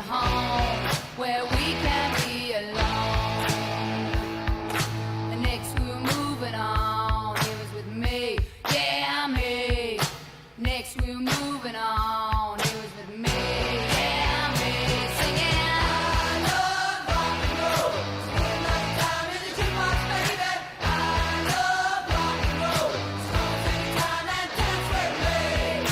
home where we can be alone. And next we're moving on. It was with me, yeah, me. Next we're moving on. It was with me, yeah, me. Singing, I love rock and roll. Spend my time in the jukebox, baby. I love rock and roll. So take your time and dance with me.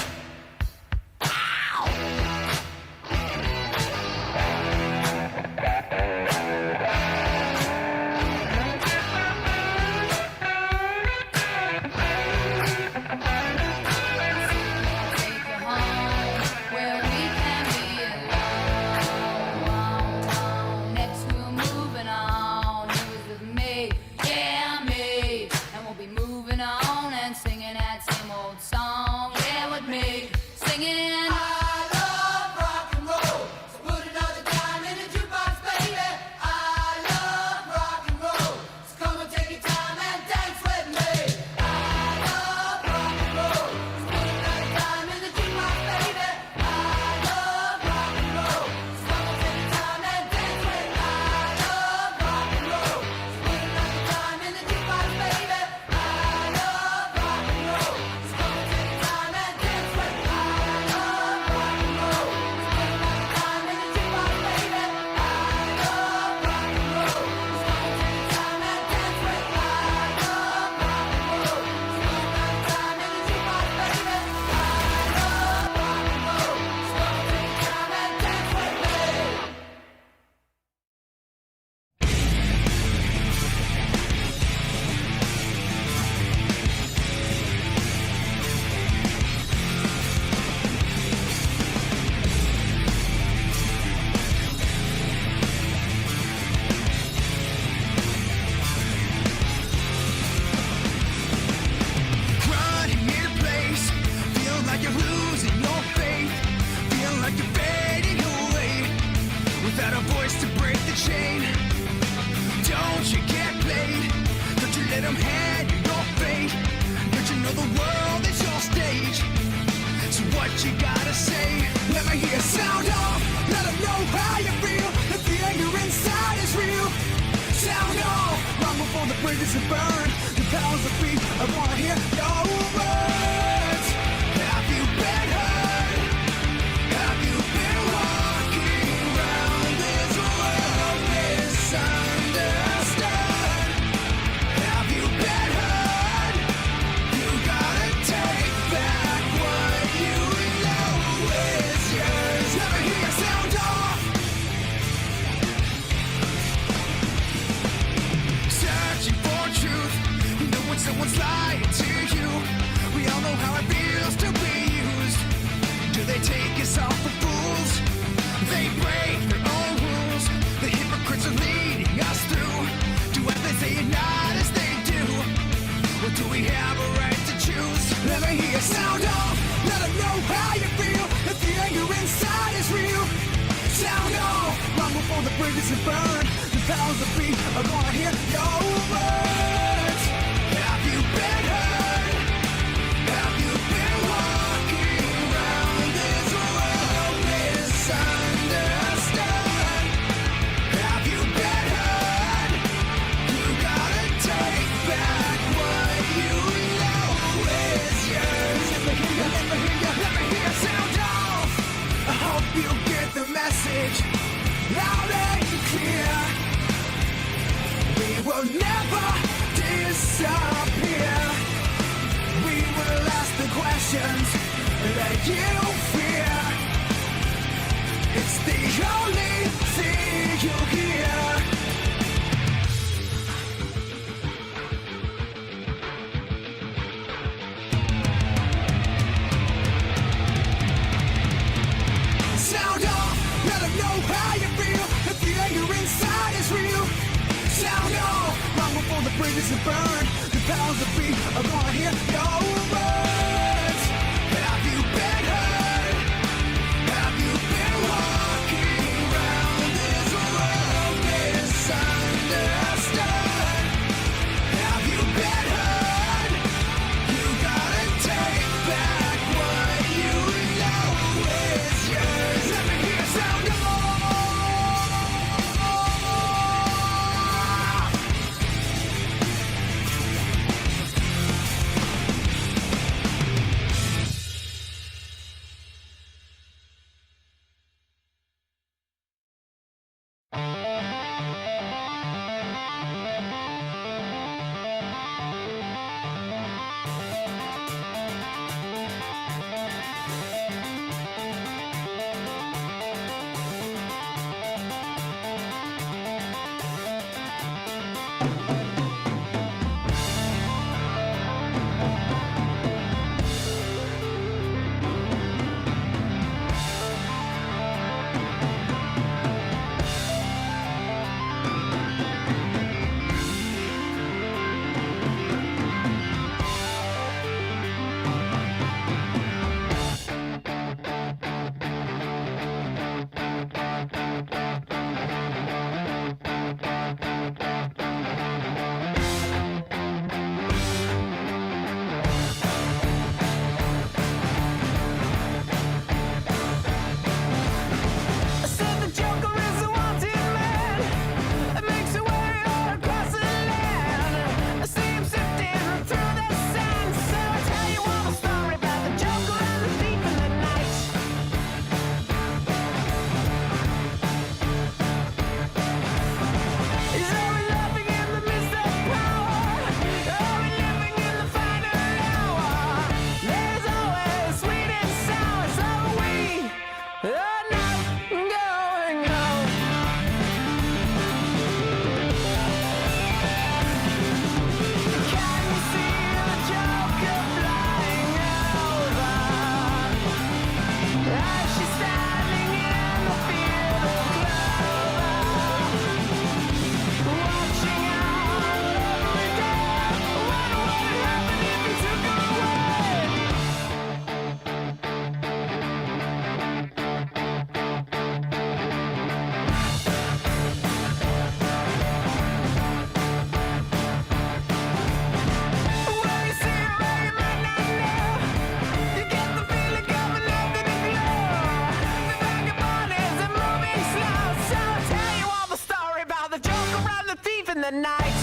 the night.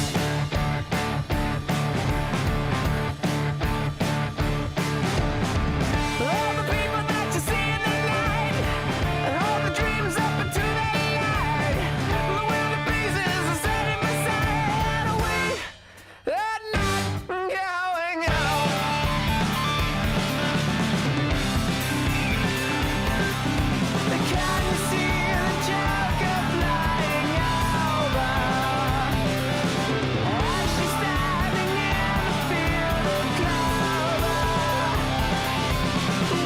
All the people that you see in the night, and all the dreams up into the light. The wind breezes are setting beside, and we are not going home. Can you see the Joker flying over? As she's standing in the field of clover,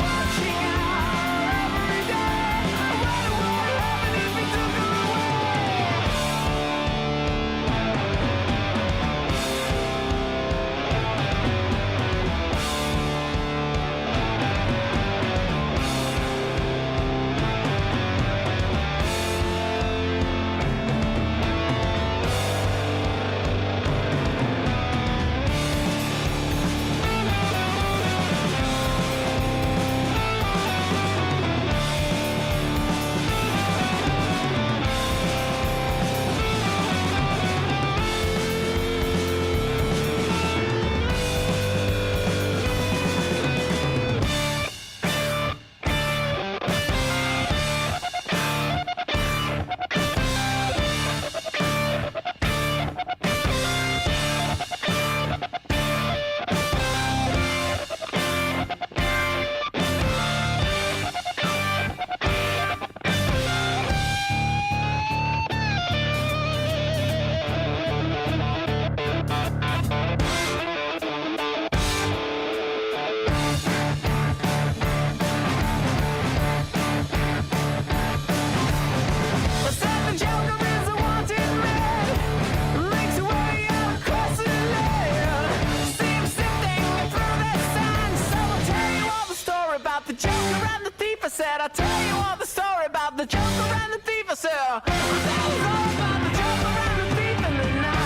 watching her every day. What would happen if we took her away? I said the Joker is a wanted man, makes his way out across the land. See him sifting through the sand. So I'll tell you all the story about the Joker and the thief. I said I'll tell you all the story about the Joker and the thief. I said I'll tell you all about the Joker and the thief in the night.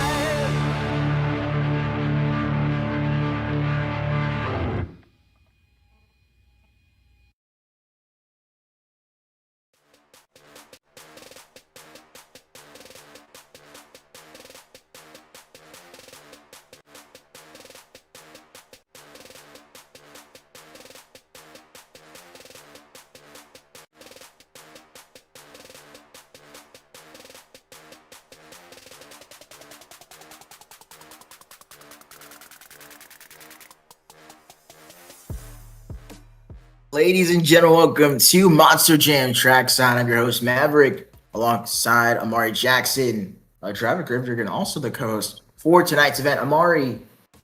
Ladies and gentlemen, welcome to Monster Jam Trackside. I'm your host, Maverick, alongside Amari Jackson, Travis Grimdrick, and also the co-host, for tonight's event. Amari,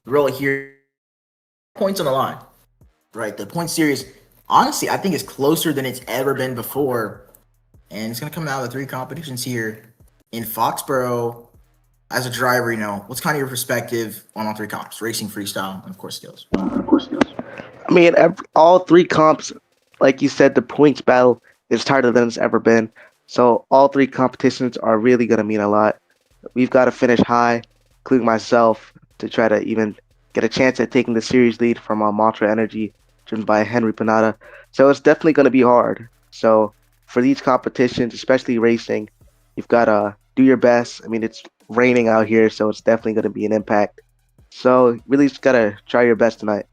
really here, points on the line, right? The point series, honestly, I think is closer than it's ever been before. And it's going to come out of the three competitions here in Foxborough. As a driver, what's kind of your perspective on all three comps, racing, freestyle, and of course skills? I mean, all three comps, like you said, the points battle is tighter than it's ever been. So all three competitions are really going to mean a lot. We've got to finish high, including myself, to try to even get a chance at taking the series lead from Monster Energy, driven by Henry Panada. So it's definitely going to be hard. So for these competitions, especially racing, you've got to do your best. I mean, it's raining out here, so it's definitely going to be an impact. So really just got to try your best tonight.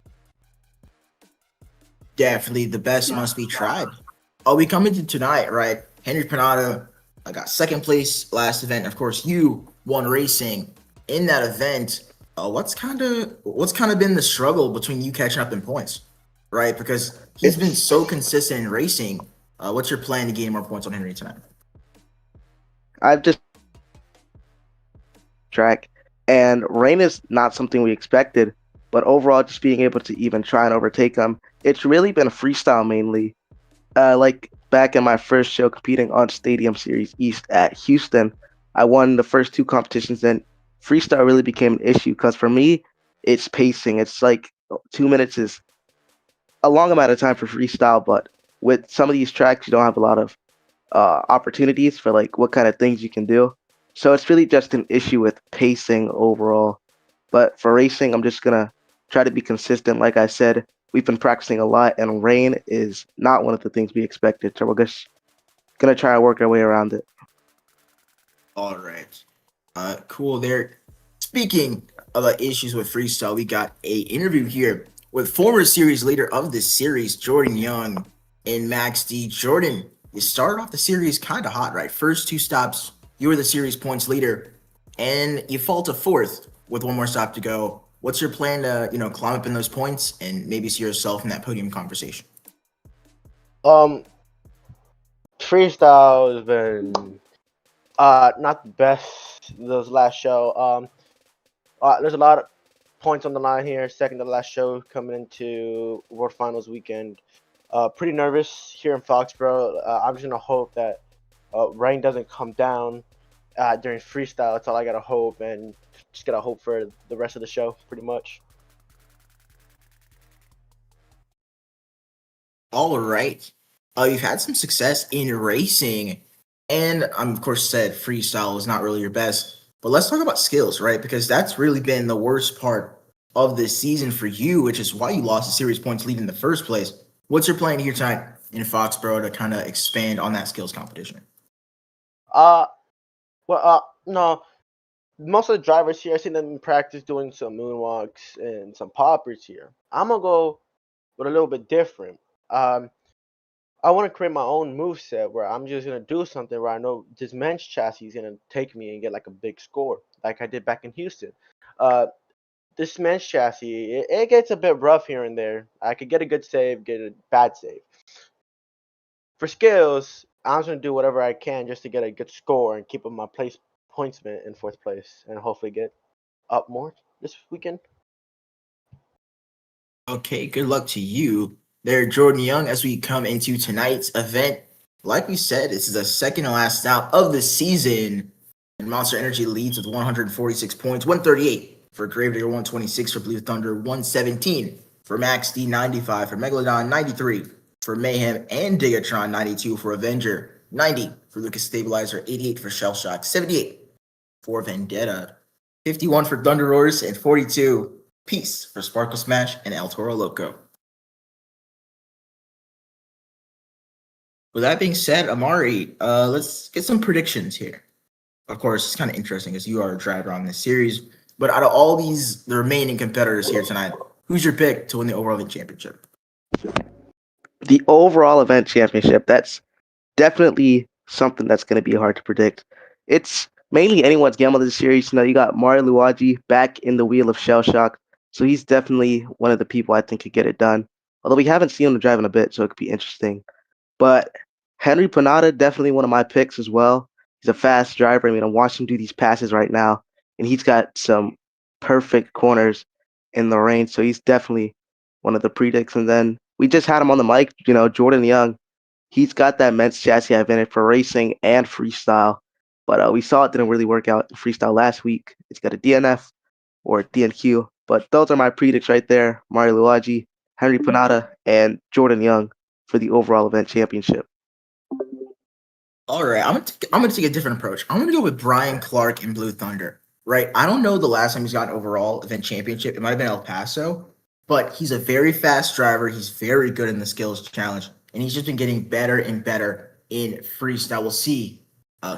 Definitely the best must be tried. We come into tonight, right? Henry Panada got second place last event. Of course, you won racing in that event. What's kind of been the struggle between you catching up in points, right? Because he's been so consistent in racing. What's your plan to gain more points on Henry tonight? I've just track, and rain is not something we expected, but overall, just being able to even try and overtake them, it's really been freestyle mainly. Like back in my first show competing on Stadium Series East at Houston, I won the first two competitions, and freestyle really became an issue because for me, it's pacing. It's like 2 minutes is a long amount of time for freestyle, but with some of these tracks, you don't have a lot of opportunities for like what kind of things you can do. So it's really just an issue with pacing overall. But for racing, I'm just gonna try to be consistent. Like I said, we've been practicing a lot, and rain is not one of the things we expected. So we're just gonna try and work our way around it. All right. Cool there. Speaking of issues with freestyle, we got a interview here with former series leader of the series, Jordan Young and Max D. Jordan, you started off the series kind of hot, right? First two stops, you were the series points leader, and you fall to fourth with one more stop to go. What's your plan to, climb up in those points and maybe see yourself in that podium conversation? Freestyle has been not the best this last show. There's a lot of points on the line here. Second to last show coming into World Finals weekend. Pretty nervous here in Foxborough. I'm just gonna hope that rain doesn't come down during freestyle. That's all I gotta hope, and just gotta hope for the rest of the show, pretty much. All right. You've had some success in racing, and of course said freestyle is not really your best. But let's talk about skills, right? Because that's really been the worst part of this season for you, which is why you lost the series points lead in the first place. What's your plan here tonight in Foxborough to kind of expand on that skills competition? Uh, no. Most of the drivers here, I seen them in practice doing some moonwalks and some poppers here. I'm gonna go with a little bit different. Um, I want to create my own move set where I'm just gonna do something where I know this men's chassis is gonna take me and get like a big score, like I did back in Houston. Uh, this men's chassis, it gets a bit rough here and there. I could get a good save, get a bad save. For skills, I'm just gonna do whatever I can just to get a good score and keep up my place pointsman in fourth place, and hopefully get up more this weekend. Okay, good luck to you there, Jordan Young, as we come into tonight's event. Like we said, this is the second to last stop of the season, and Monster Energy leads with 146 points, 138 for Gravedigger, 126 for Blue Thunder, 117 for Max D, 95 for Megalodon, 93 for Mayhem and Digatron, 92 for Avenger, 90 for Lucas Stabilizer, 88 for Shell Shock, 78 for Vendetta, 51 for Thunder Roars, and 42 Peace for Sparkle Smash and El Toro Loco. With that being said, Amari, let's get some predictions here. Of course, it's kind of interesting because you are a driver on this series. But out of all the remaining competitors here tonight, who's your pick to win the overall event championship? The overall event championship, that's definitely something that's going to be hard to predict. It's mainly anyone's gamble this series. You got Mario Luigi back in the wheel of Shell Shock, so he's definitely one of the people I think could get it done. Although we haven't seen him drive in a bit, so it could be interesting. But Henry Panada, definitely one of my picks as well. He's a fast driver. I mean, I'm watching him do these passes right now. and he's got some perfect corners in the range. So he's definitely one of the predicts. And then we just had him on the mic, Jordan Young. He's got that men's chassis advantage for racing and freestyle. But we saw it didn't really work out in freestyle last week. It's got a DNF or DNQ. But those are my predicts right there. Mario Luigi, Henry Panada, and Jordan Young for the overall event championship. All right, I'm gonna take a different approach. I'm gonna go with Brian Clark in Blue Thunder. Right, I don't know the last time he's got an overall event championship. It might have been El Paso, but he's a very fast driver. He's very good in the skills challenge, and he's just been getting better and better in freestyle. We'll see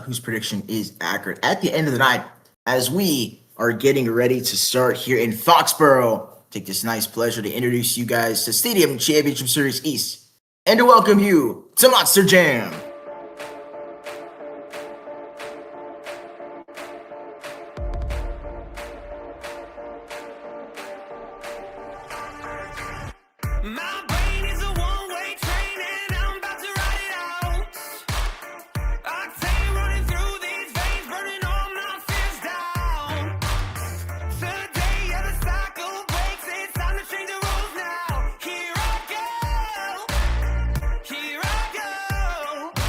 whose prediction is accurate at the end of the night as we are getting ready to start here in Foxborough. Take this nice pleasure to introduce you guys to Stadium Championship Series East and to welcome you to Monster Jam. My brain is a one-way train and I'm about to ride it out. Octane running through these veins, burning all my fears down. Today, yeah, the cycle breaks. It's time to change the rules now. Here I go.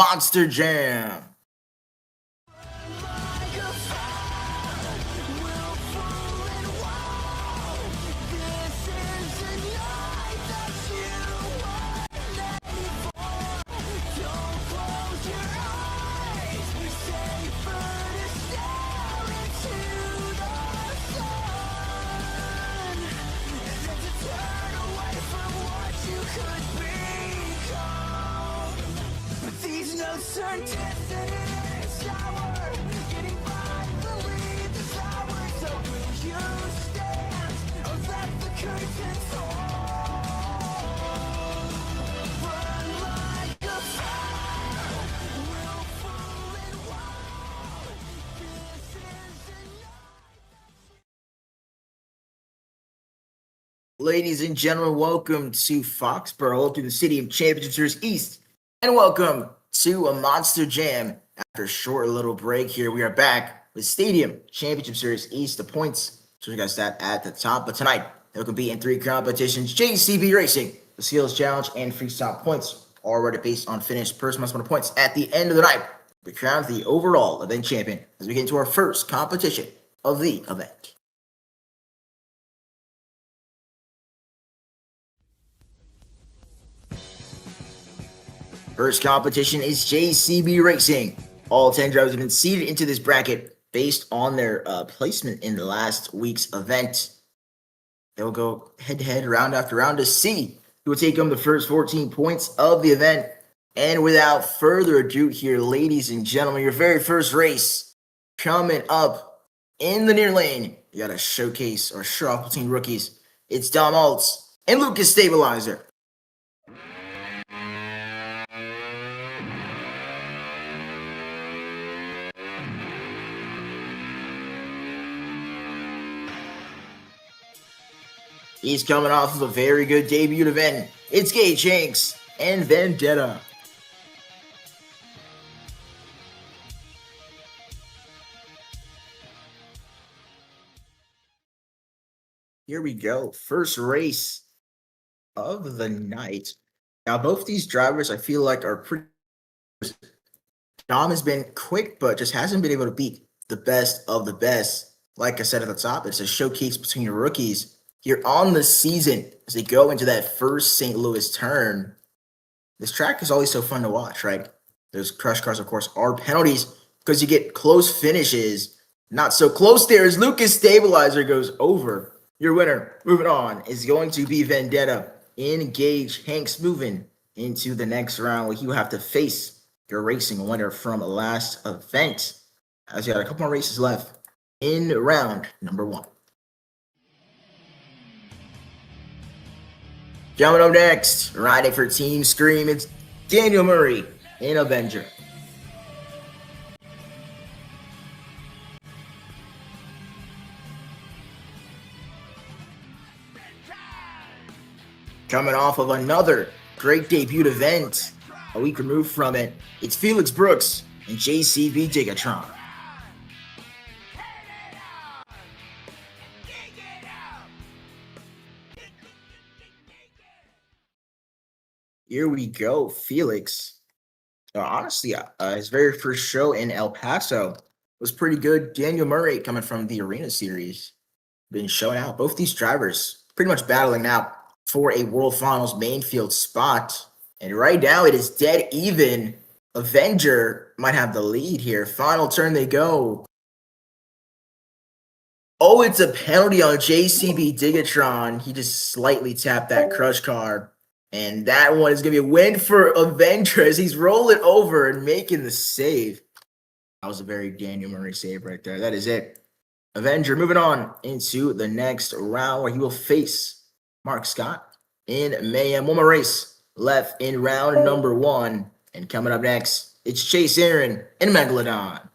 Monster Jam. Certain destiny is our getting by the lead this hour. So will you stand or let the curtains fall? Run like a fire, willful and wild. This is the night. Ladies and gentlemen, welcome to Foxborough, to the Stadium Championship Series East, and welcome to a Monster Jam. After a short little break here, we are back with Stadium Championship Series East. The points, so you guys that at the top. But tonight, they'll compete in 3 competitions: JCB Racing, the Skills Challenge, and Freestyle Points. Already based on finished person most amount of points at the end of the night. We crown the overall event champion as we get into our first competition of the event. First competition is JCB Racing. All 10 drivers have been seeded into this bracket based on their placement in the last week's event. They'll go head-to-head, round after round, to see who will take home the first 14 points of the event. And without further ado here, ladies and gentlemen, your very first race coming up in the near lane. You got a showcase or show off between rookies. It's Dom Alts and Lucas Stabilizer. He's coming off of a very good debut event. It's Gage Hanks and Vendetta. Here we go. First race of the night. Now, both these drivers I feel like are pretty... Dom has been quick, but just hasn't been able to beat the best of the best. Like I said at the top, it's a showcase between your rookies here on the season as they go into that first St. Louis turn. This track is always so fun to watch, right? Those crush cars, of course, are penalties because you get close finishes. Not so close there as Lucas Stabilizer goes over. Your winner, moving on, is going to be Vendetta. Engage Hanks moving into the next round where you have to face your racing winner from last event. As you got a couple more races left in round number 1. Coming up next, riding for Team Scream, it's Daniel Murray in Avenger. Coming off of another great debut event, a week removed from it, it's Felix Brooks and JCB Gigatron. Here we go. Felix, honestly, his very first show in El Paso was pretty good. Daniel Murray, coming from the Arena Series, been showing out. Both these drivers pretty much battling out for a World Finals main field spot. And right now it is dead even. Avenger might have the lead here. Final turn they go. Oh, it's a penalty on JCB Gigatron. He just slightly tapped that crush car. And that one is going to be a win for Avenger as he's rolling over and making the save. That was a very Daniel Murray save right there. That is it. Avenger moving on into the next round where he will face Mark Scott in Mayhem. One more race left in round number 1. And coming up next, it's Chase Aaron and Megalodon.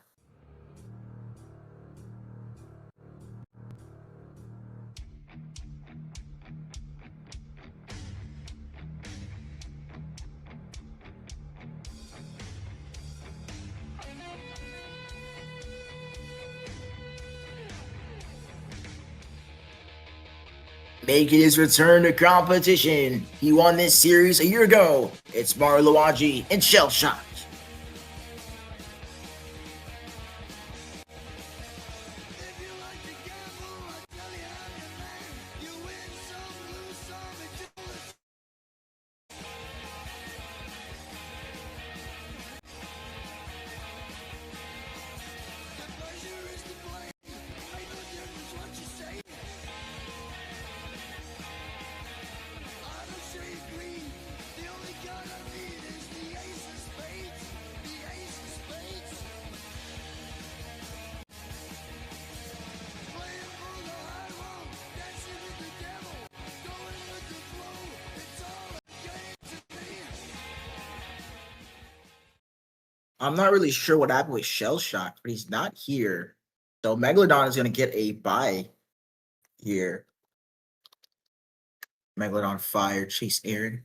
Making his return to competition. He won this series a year ago. It's Mario Luigi and Shell Shock. I'm not really sure what happened with Shell Shock, but he's not here. So Megalodon is going to get a bye here. Megalodon fire, Chase Aaron.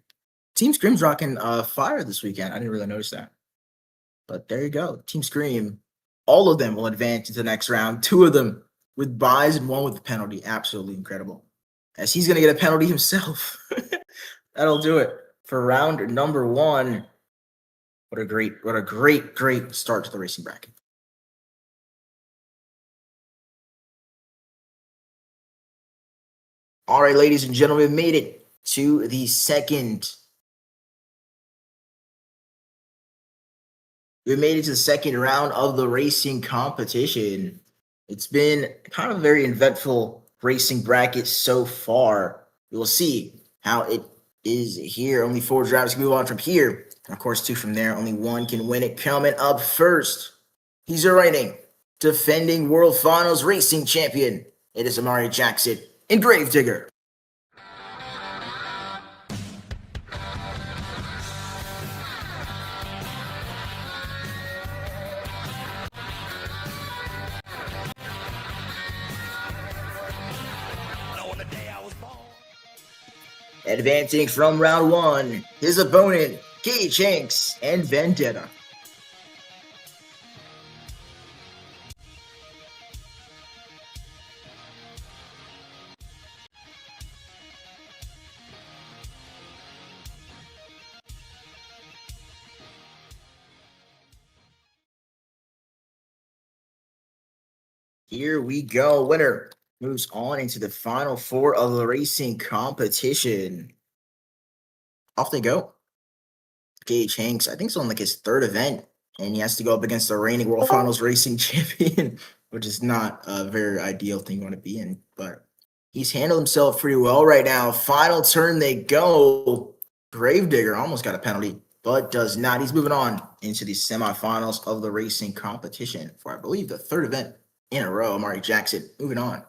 Team Scream's rocking fire this weekend. I didn't really notice that. But there you go. Team Scream, all of them will advance to the next round. 2 of them with buys and 1 with a penalty. Absolutely incredible. As he's going to get a penalty himself. That'll do it for round number 1. What a great start to the racing bracket. All right, ladies and gentlemen, we made it to the second. We made it to the second round of the racing competition. It's been kind of a very eventful racing bracket so far. We will see how it is here. Only 4 drivers can move on from here. And of course, 2 from there. Only 1 can win it. Coming up first, he's a reigning, defending World Finals racing champion. It is Amari Jackson in Gravedigger. Advancing from round 1, his opponent, Gage Hanks and Vendetta. Here we go. Winner moves on into the final 4 of the racing competition. Off they go. Gage Hanks, I think it's on like his 3rd event, and he has to go up against the reigning World Finals racing champion, which is not a very ideal thing you want to be in, but he's handled himself pretty well right now. Final turn they go. Gravedigger almost got a penalty, but does not. He's moving on into the semifinals of the racing competition for, I believe, the 3rd event in a row. Amari Jackson moving on.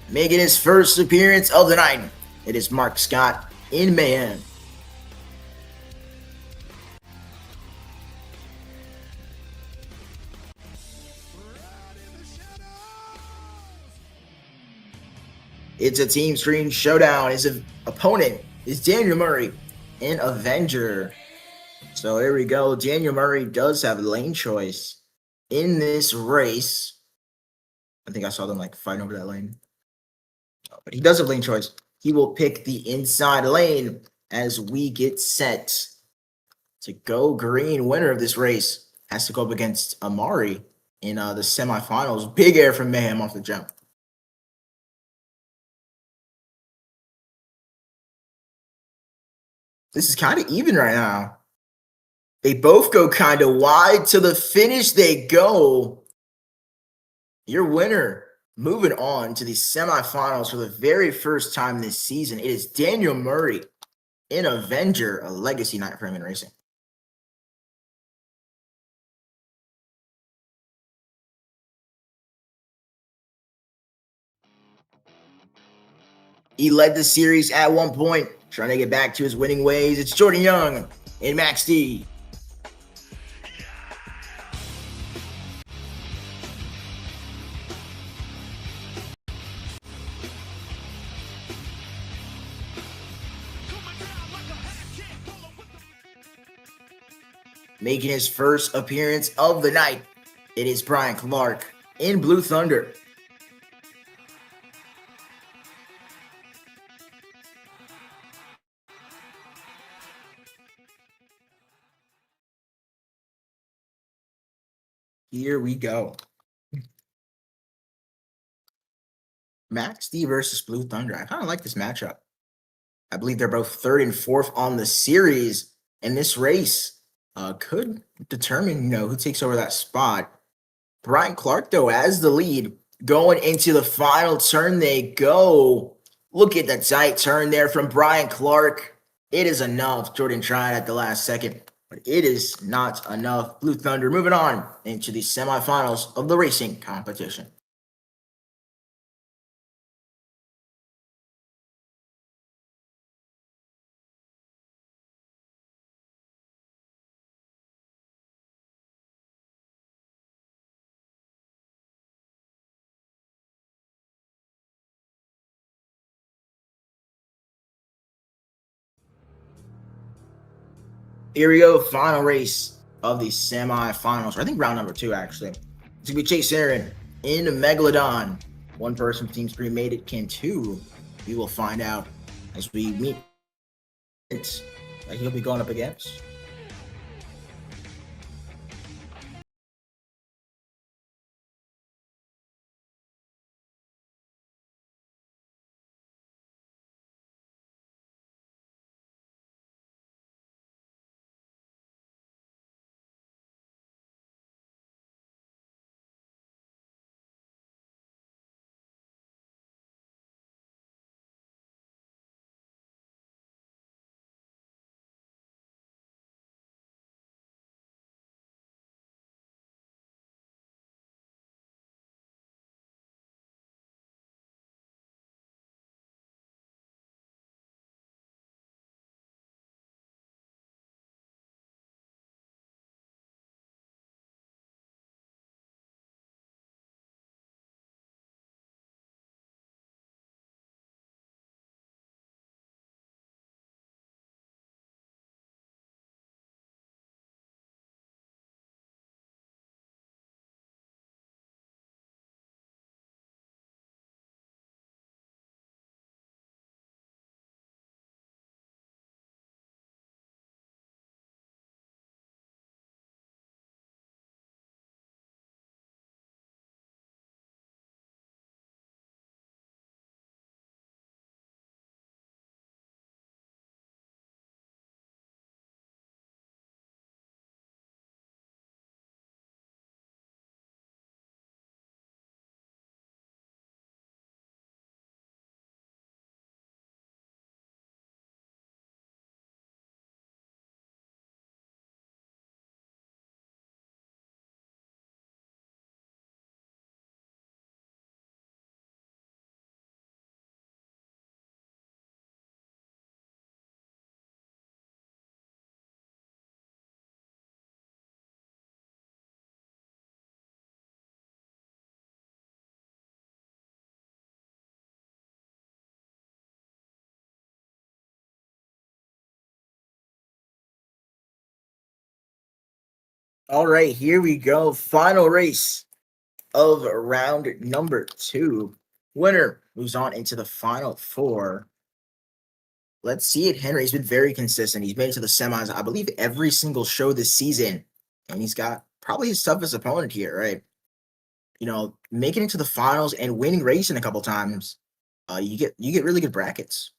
Making his first appearance of the night, it is Mark Scott in Mayhem. It's a team screen showdown. His opponent is Daniel Murray in Avenger. So there we go. Daniel Murray does have a lane choice in this race. I think I saw them like fighting over that lane. But he does have lane choice. He will pick the inside lane as we get set to go green. Winner of this race has to go up against Amari in the semifinals. Big air from Mayhem off the jump. This is kind of even right now. They both go kind of wide. To the finish they go. Your winner moving on to the semifinals for the very first time this season. It is Daniel Murray in Avenger, a legacy night for him in racing. He led the series at one point, trying to get back to his winning ways. It's Jordan Young in Max D. Making his first appearance of the night, it is Brian Clark in Blue Thunder. Here we go. Max D versus Blue Thunder. I kind of like this matchup. I believe they're both 3rd and 4th on the series, and this race could determine, who takes over that spot. Brian Clark, though, as the lead, going into the final turn they go. Look at that tight turn there from Brian Clark. It is enough. Jordan tried at the last second, but it is not enough. Blue Thunder moving on into the semifinals of the racing competition. Here we go, final race of the semifinals. Or I think round number 2, actually. It's gonna be Chase Aaron in Megalodon. One person from Team's pre-made it. Can 2? We will find out as we meet that he'll be going up against. All right, here we go. Final race of round number 2. Winner moves on into the final 4. Let's see it. Henry's been very consistent. He's made it to the semis, I believe, every single show this season. And he's got probably his toughest opponent here, right? You know, making it to the finals and winning racing a couple times, you get really good brackets.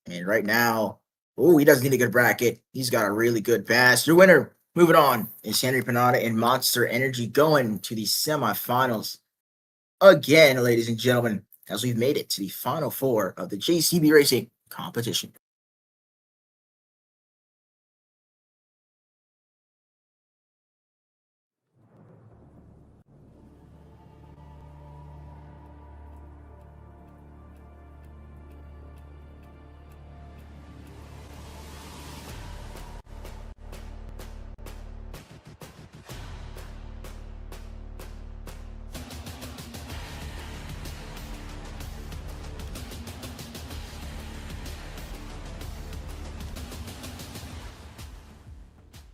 And right now, he doesn't need a good bracket. He's got a really good pass. Your winner, moving on, is Henry Panada and Monster Energy going to the semifinals again, ladies and gentlemen, as we've made it to the final 4 of the JCB Racing competition.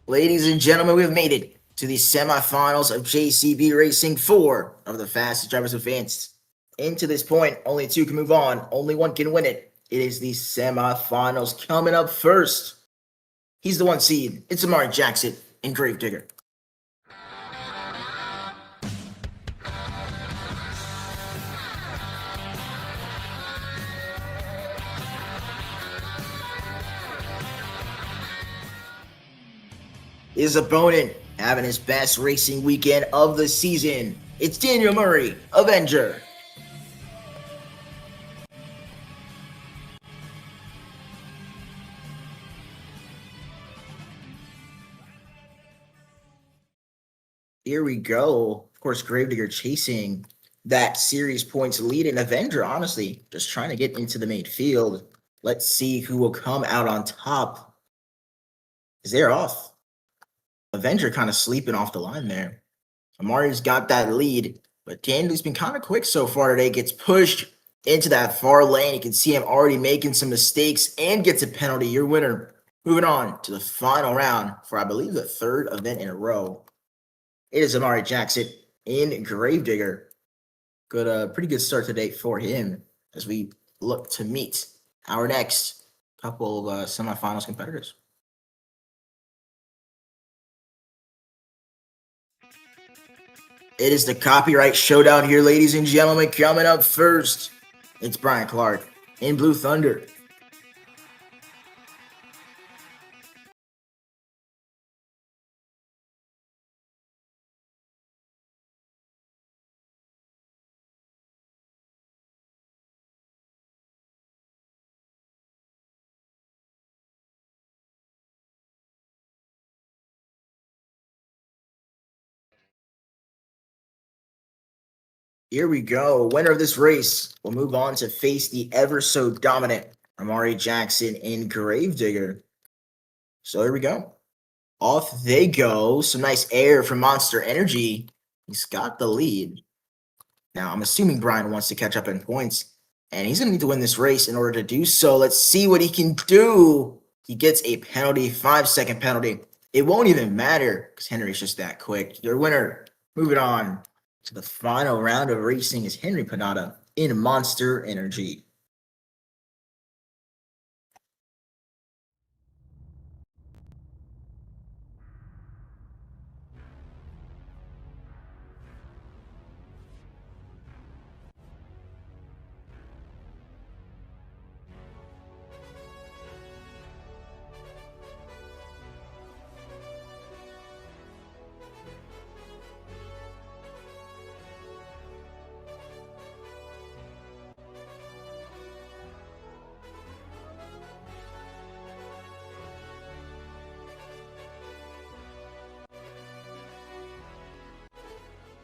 Ladies and gentlemen, we've made it to the semifinals of JCB Racing. 4 of the fastest drivers advanced. Into this point, only 2 can move on. Only 1 can win it. It is the semifinals. Coming up first, he's the 1 seed. It's Amari Jackson and Gravedigger. His opponent having his best racing weekend of the season. It's Daniel Murray, Avenger. Here we go. Of course, Gravedigger chasing that series points lead, and Avenger, honestly, just trying to get into the main field. Let's see who will come out on top. Is they're off. Avenger kind of sleeping off the line there. Amari's got that lead, but Daniel's been kind of quick so far today. Gets pushed into that far lane. You can see him already making some mistakes and gets a penalty. Your winner, Moving on to the final round for, I believe, the third event in a row. It is Amari Jackson in Gravedigger. Pretty good start to date for him as we look to meet our next couple of semifinals competitors. It is the copyright showdown here, ladies and gentlemen. Coming up first, it's Brian Clark in Blue Thunder. Here we go. Winner of this race will move on to face the ever so dominant Amari Jackson in Gravedigger. So here we go. Off they go. Some nice air from Monster Energy. He's got the lead. Now, I'm assuming Brian wants to catch up in points, and he's going to need to win this race in order to do so. Let's see what he can do. He gets a penalty, 5-second penalty. It won't even matter because Henry's just that quick. Your winner, moving on to the final round of racing, is Henry Panada in Monster Energy.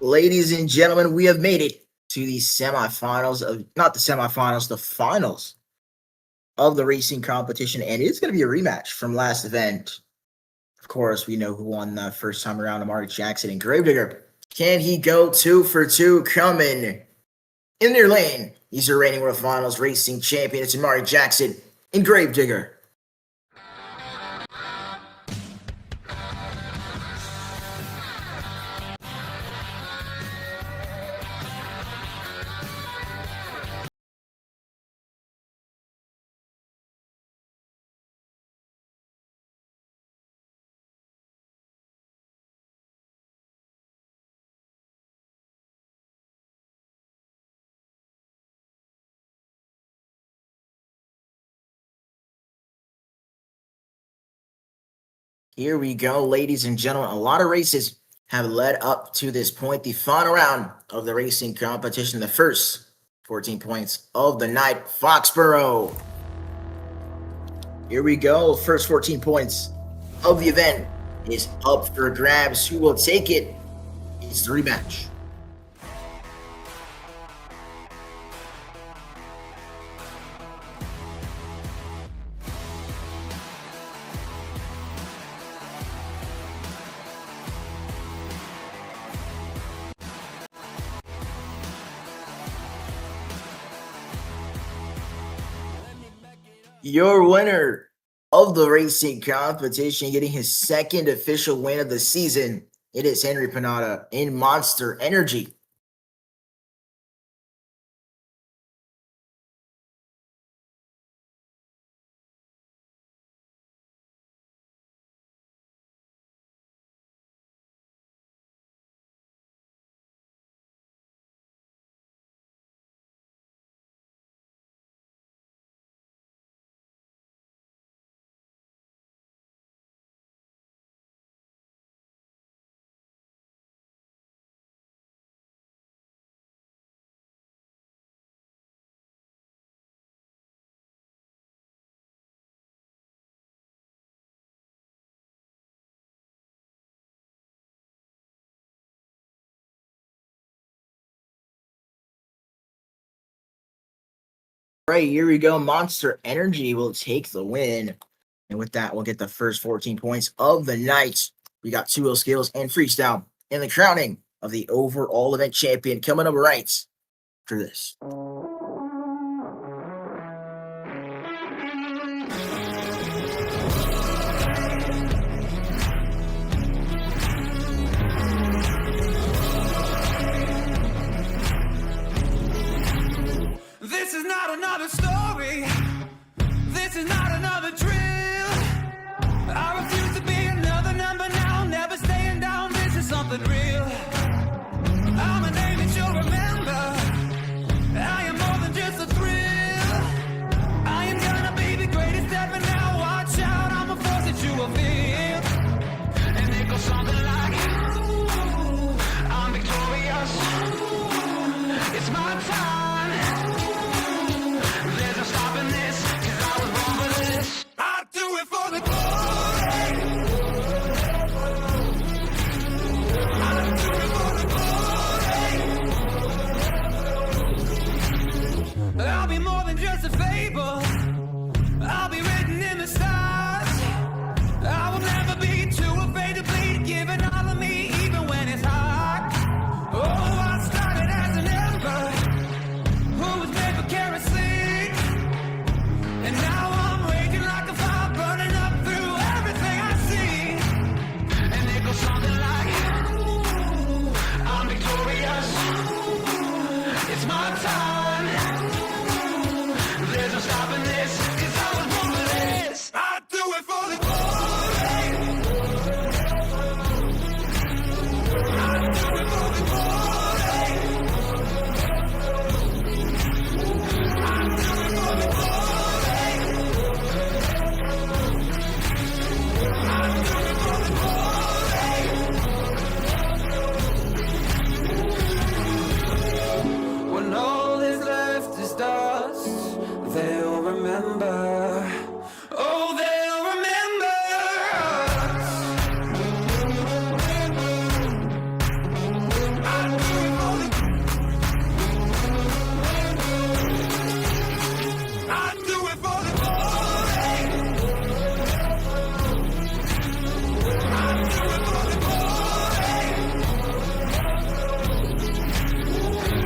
Ladies and gentlemen, we have made it to the semifinals of, not the semifinals, the finals of the racing competition, and it's going to be a rematch from last event. Of course, we know who won the first time around, Amari Jackson in Gravedigger. Can he go 2 for 2 coming in their lane? He's your reigning World Finals racing champion. It's Amari Jackson in Gravedigger. Here we go, ladies and gentlemen. A lot of races have led up to this point. The final round of the racing competition, the first 14 points of the night, Foxborough. Here we go. First 14 points of the event is up for grabs. Who will take it? It's the rematch. Your winner of the racing competition, getting his second official win of the season, it is Henry Panada in Monster Energy. Right, here we go. Monster Energy will take the win. And with that, we'll get the first 14 points of the night. We got two-wheel skills and freestyle in the crowning of the overall event champion coming up right after this. something real. I'm a name that you'll remember. I am more than just a thrill. I am gonna be the greatest ever now. Watch out, I'm a force that you will feel. And it goes something like, ooh, I'm victorious. It's my time. There's no stopping this, 'cause I was born for this. I do it for the glory. I do it for the glory. I'll be more than just a fable. I'll be written in the stars. I will never be too afraid to bleed, giving all of me even when it's hard. Oh, I started as an ember who was made for kerosene, and now I'm raging like a fire, burning up through everything I see. And it goes something like, ooh, I'm victorious. It's my time. There's no stopping this, 'cause I was born for this. I do it for the glory. I do it for the glory. I do it for the glory. I do it for the glory. When all is left is dust, they'll remember. Oh, they'll remember us. I do it for the. I do it for the glory. I do it for the glory.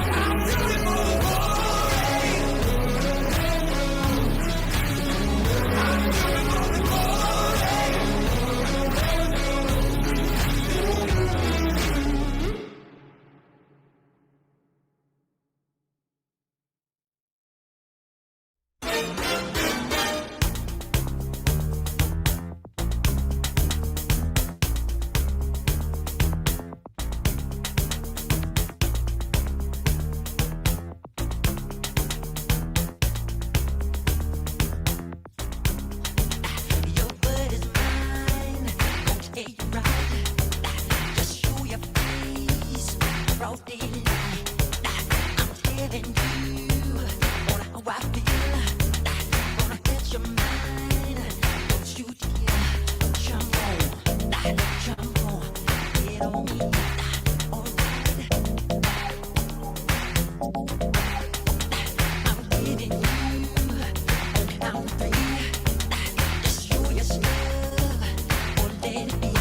I do it for the glory. Your word is mine, won't take you right. Just show your face, broad daylight. I'm telling you on how I feel. Gonna catch your mind, don't you dare jump on, get on me, alright. I'm giving you on count three. Just show your stuff or let it be.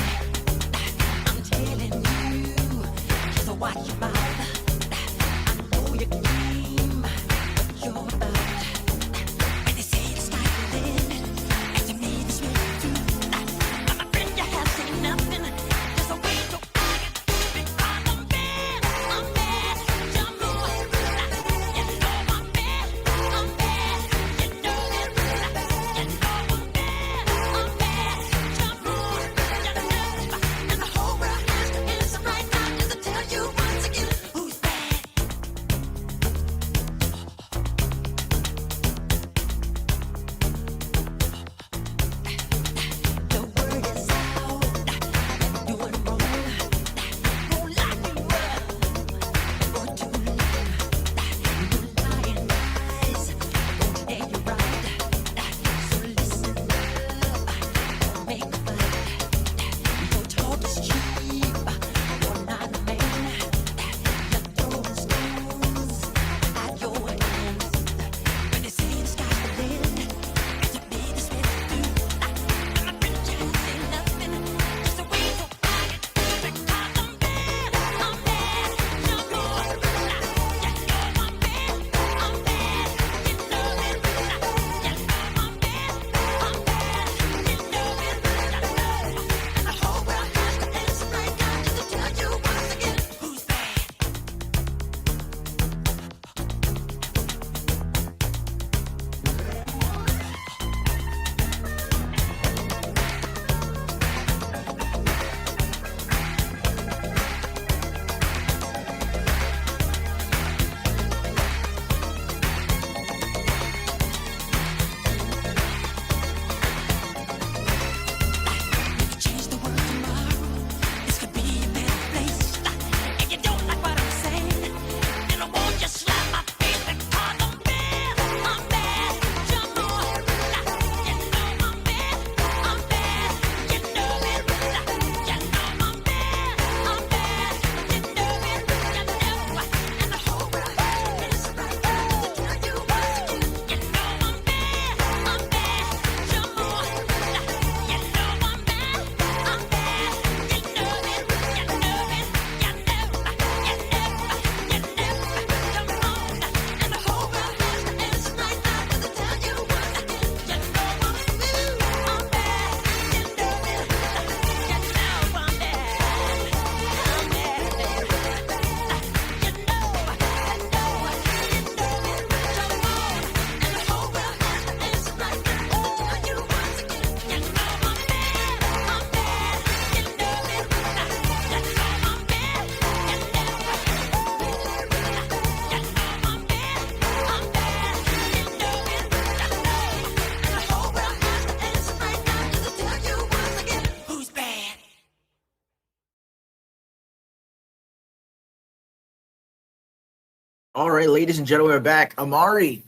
All right, ladies and gentlemen, we're back. Amari,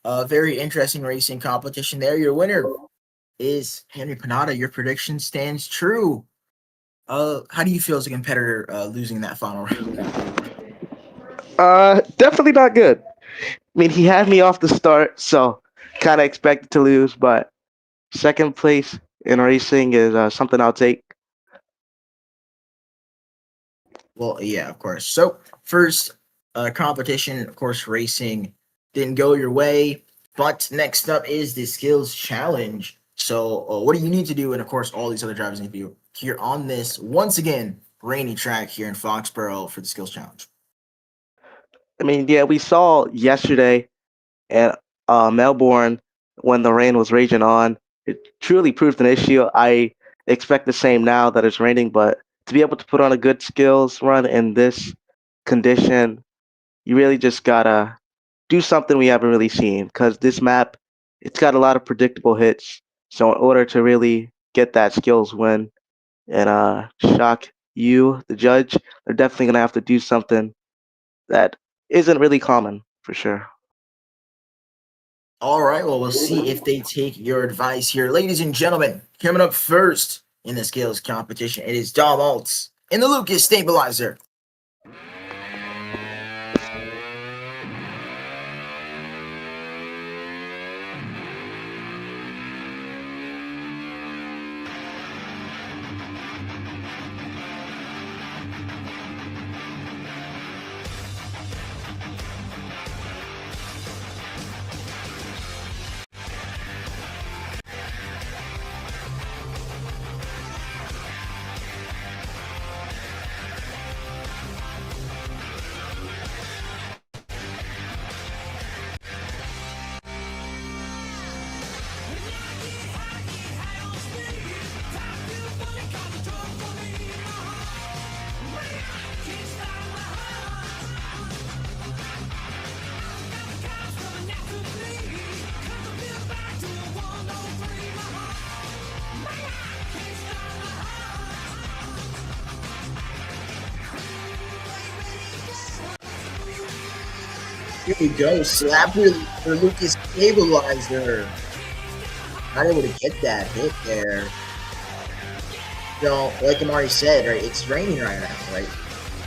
a very interesting racing competition there. Your winner is Henry Panada. Your prediction stands true. How do you feel as a competitor losing that final round? Definitely not good. I mean, he had me off the start, so kind of expected to lose, but second place in racing is something I'll take. Well, yeah, of course. So first competition, of course, racing didn't go your way, but next up is the skills challenge. So what do you need to do? And of course, all these other drivers need to do here on this once again rainy track here in Foxborough for the skills challenge. I mean, yeah, we saw yesterday at Melbourne when the rain was raging on. It truly proved an issue. I expect the same now that it's raining, but to be able to put on a good skills run in this condition, you really just gotta do something we haven't really seen because this map, it's got a lot of predictable hits. So in order to really get that skills win and shock you, the judge, they're definitely gonna have to do something that isn't really common for sure. All right, well, we'll see if they take your advice here. Ladies and gentlemen, coming up first in the skills competition, it is Dom Alts in the Lucas Stabilizer. Here we go, slap wheel for Lucas Stabilizer. Not able to get that hit there. So, like Amari said, right, it's raining right now, right?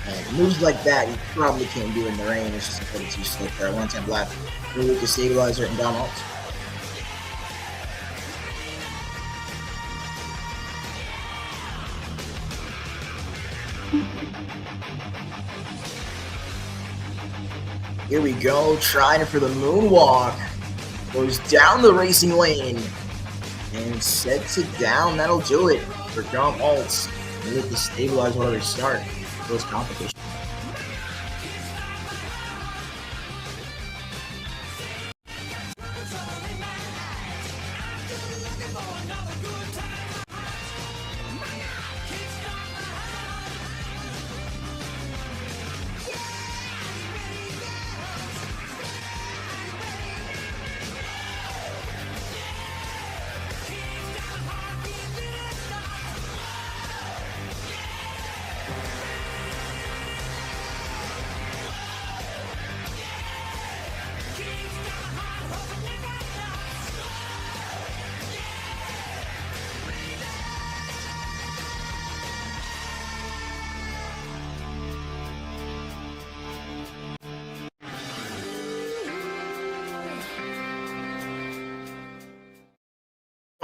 And moves like that you probably can't do in the rain. It's just a little too slick there. 110 lap for Lucas Stabilizer and Dom Alt. Here we go, trying for the moonwalk. Goes down the racing lane and sets it down. That'll do it for Dom Alts. And with the stabilizer while they start those competition.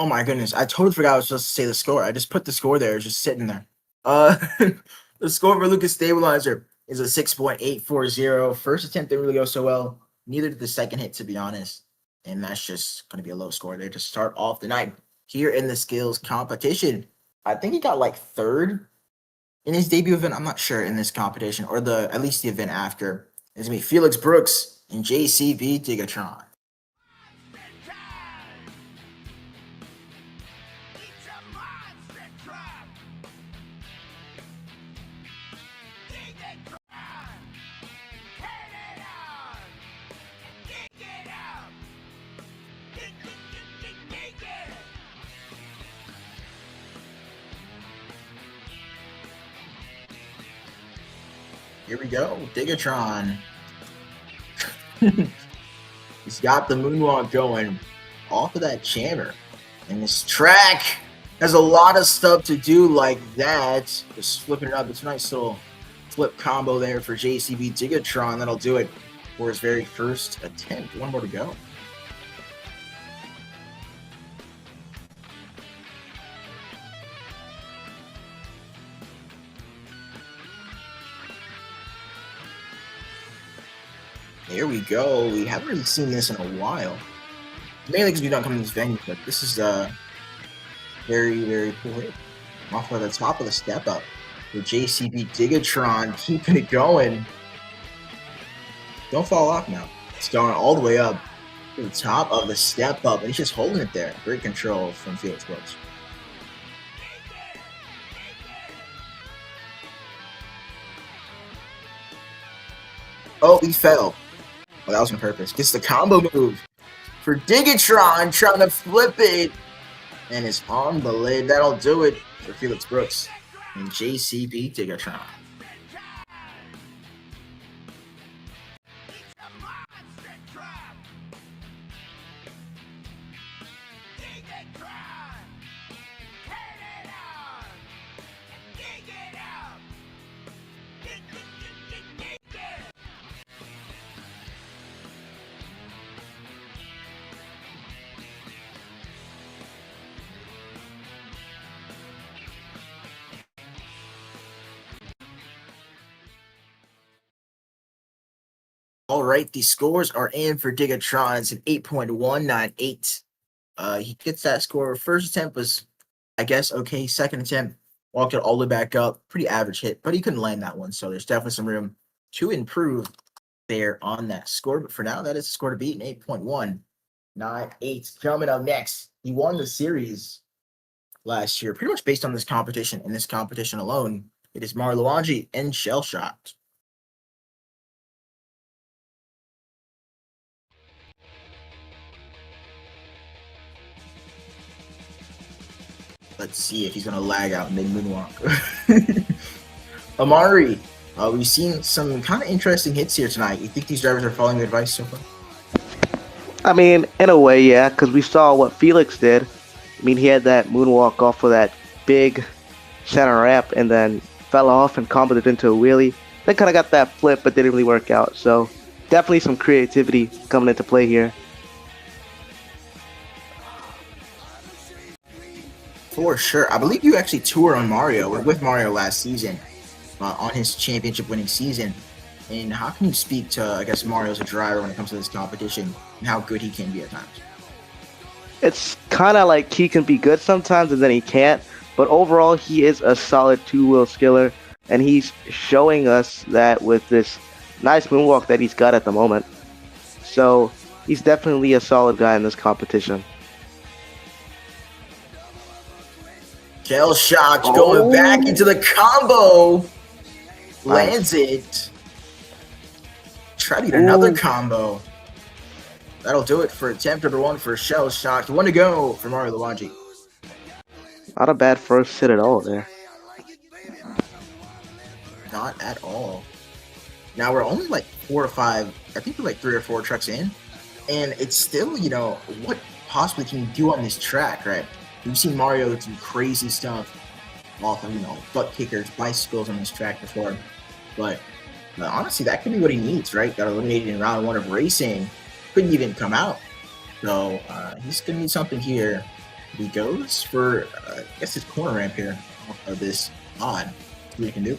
Oh my goodness, I totally forgot I was supposed to say the score. I just put the score there, it's just sitting there. Uh, the score for Lucas Stabilizer is a 6.840. First attempt didn't really go so well. Neither did the second hit, to be honest. And that's just going to be a low score there to start off the night here in the skills competition. I think he got like third in his debut event. I'm not sure in this competition or at least the event after. It's me, Felix Brooks and JCB Gigatron. Here we go, Digatron. He's got the moonwalk going off of that jammer. And this track has a lot of stuff to do like that. Just flipping it up. It's a nice little flip combo there for JCB Digatron. That'll do it for his very first attempt. One more to go. There we go. We haven't really seen this in a while. Mainly because we don't come to this venue, but this is very, very cool hit. Off of the top of the step up. With JCB Digatron keeping it going. Don't fall off now. It's going all the way up to the top of the step up, and he's just holding it there. Great control from Felix Brooks. Oh, he fell. Well, that was on purpose. Gets the combo move for Digatron, trying to flip it. And it's on the lid. That'll do it for Felix Brooks and JCB Digatron. All right, the scores are in for Digatron. It's an 8.198. He gets that score. First attempt was, I guess, okay. Second attempt, walked it all the way back up. Pretty average hit, but he couldn't land that one. So there's definitely some room to improve there on that score. But for now, that is the score to beat, an 8.198. Coming up next, he won the series last year, pretty much based on this competition. And this competition alone, it is Mario Luigi and Shell Shot. Let's see if he's going to lag out mid-moonwalk. Amari, we've seen some kind of interesting hits here tonight. You think these drivers are following the advice so far? I mean, in a way, yeah, because we saw what Felix did. I mean, he had that moonwalk off of that big center ramp and then fell off and comboed it into a wheelie. Then kind of got that flip, but didn't really work out. So definitely some creativity coming into play here. For sure. I believe you actually toured on Mario, or with Mario last season, on his championship winning season. And how can you speak to, I guess, Mario as a driver when it comes to this competition and how good he can be at times? It's kind of like he can be good sometimes and then he can't. But overall, he is a solid two-wheel skiller. And he's showing us that with this nice moonwalk that he's got at the moment. So he's definitely a solid guy in this competition. Shell Shock going back into the combo. Lands it. Try to get another combo. That'll do it for attempt number one for Shell Shock. One to go for Mario Luigi. Not a bad first hit at all there. Not at all. Now we're only like 4 or 5, I think we're like 3 or 4 trucks in. And it's still, you know, what possibly can you do on this track, right? We've seen Mario do crazy stuff off of, you know, butt kickers, bicycles on this track before. But honestly, that could be what he needs, right? Got eliminated in round 1 of racing. Couldn't even come out. So he's going to need something here. He goes for, I guess, his corner ramp here off of this odd. See what he can do.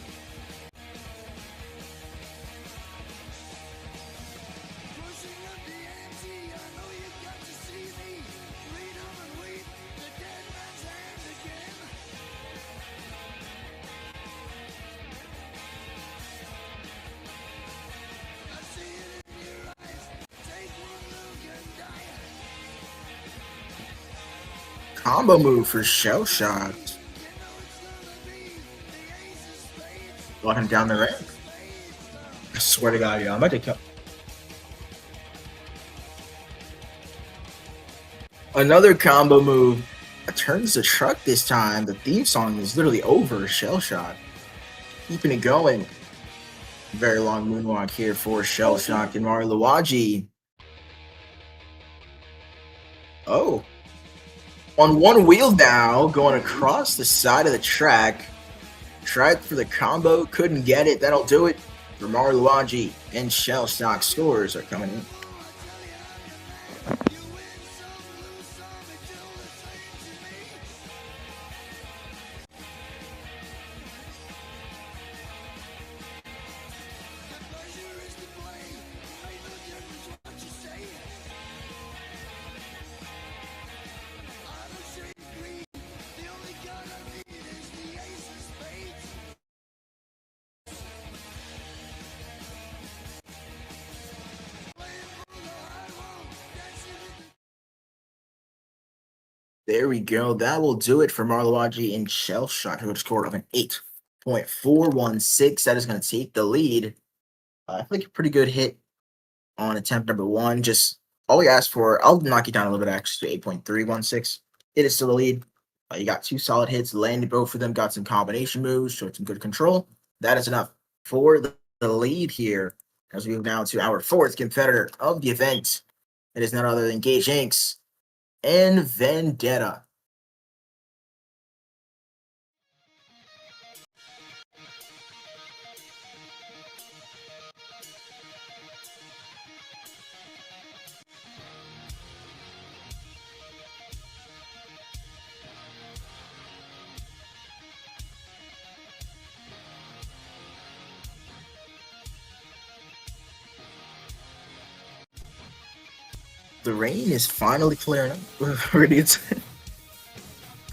Combo move for Shell Shot. Walking down the ramp. I swear to God, yo, I'm about to come. Another combo move. Turns the truck this time. The theme song is literally over. Shell Shot. Keeping it going. Very long moonwalk here for Shell Shock and Mario Luigi. Oh. On one wheel now, going across the side of the track. Tried for the combo, couldn't get it. That'll do it for Mario Luigi. And Shell Shock scores are coming in. There we go. That will do it for Marlowaji and Shell Shock, who scored of an 8.416. That is going to take the lead. I think a pretty good hit on attempt number one. Just all we asked for, I'll knock you down a little bit actually, 8.316. It is still a lead. You got two solid hits, landed both of them, got some combination moves, showed some good control. That is enough for the lead here as we move now to our fourth competitor of the event. It is none other than Gage Inks and Vendetta. The rain is finally clearing up.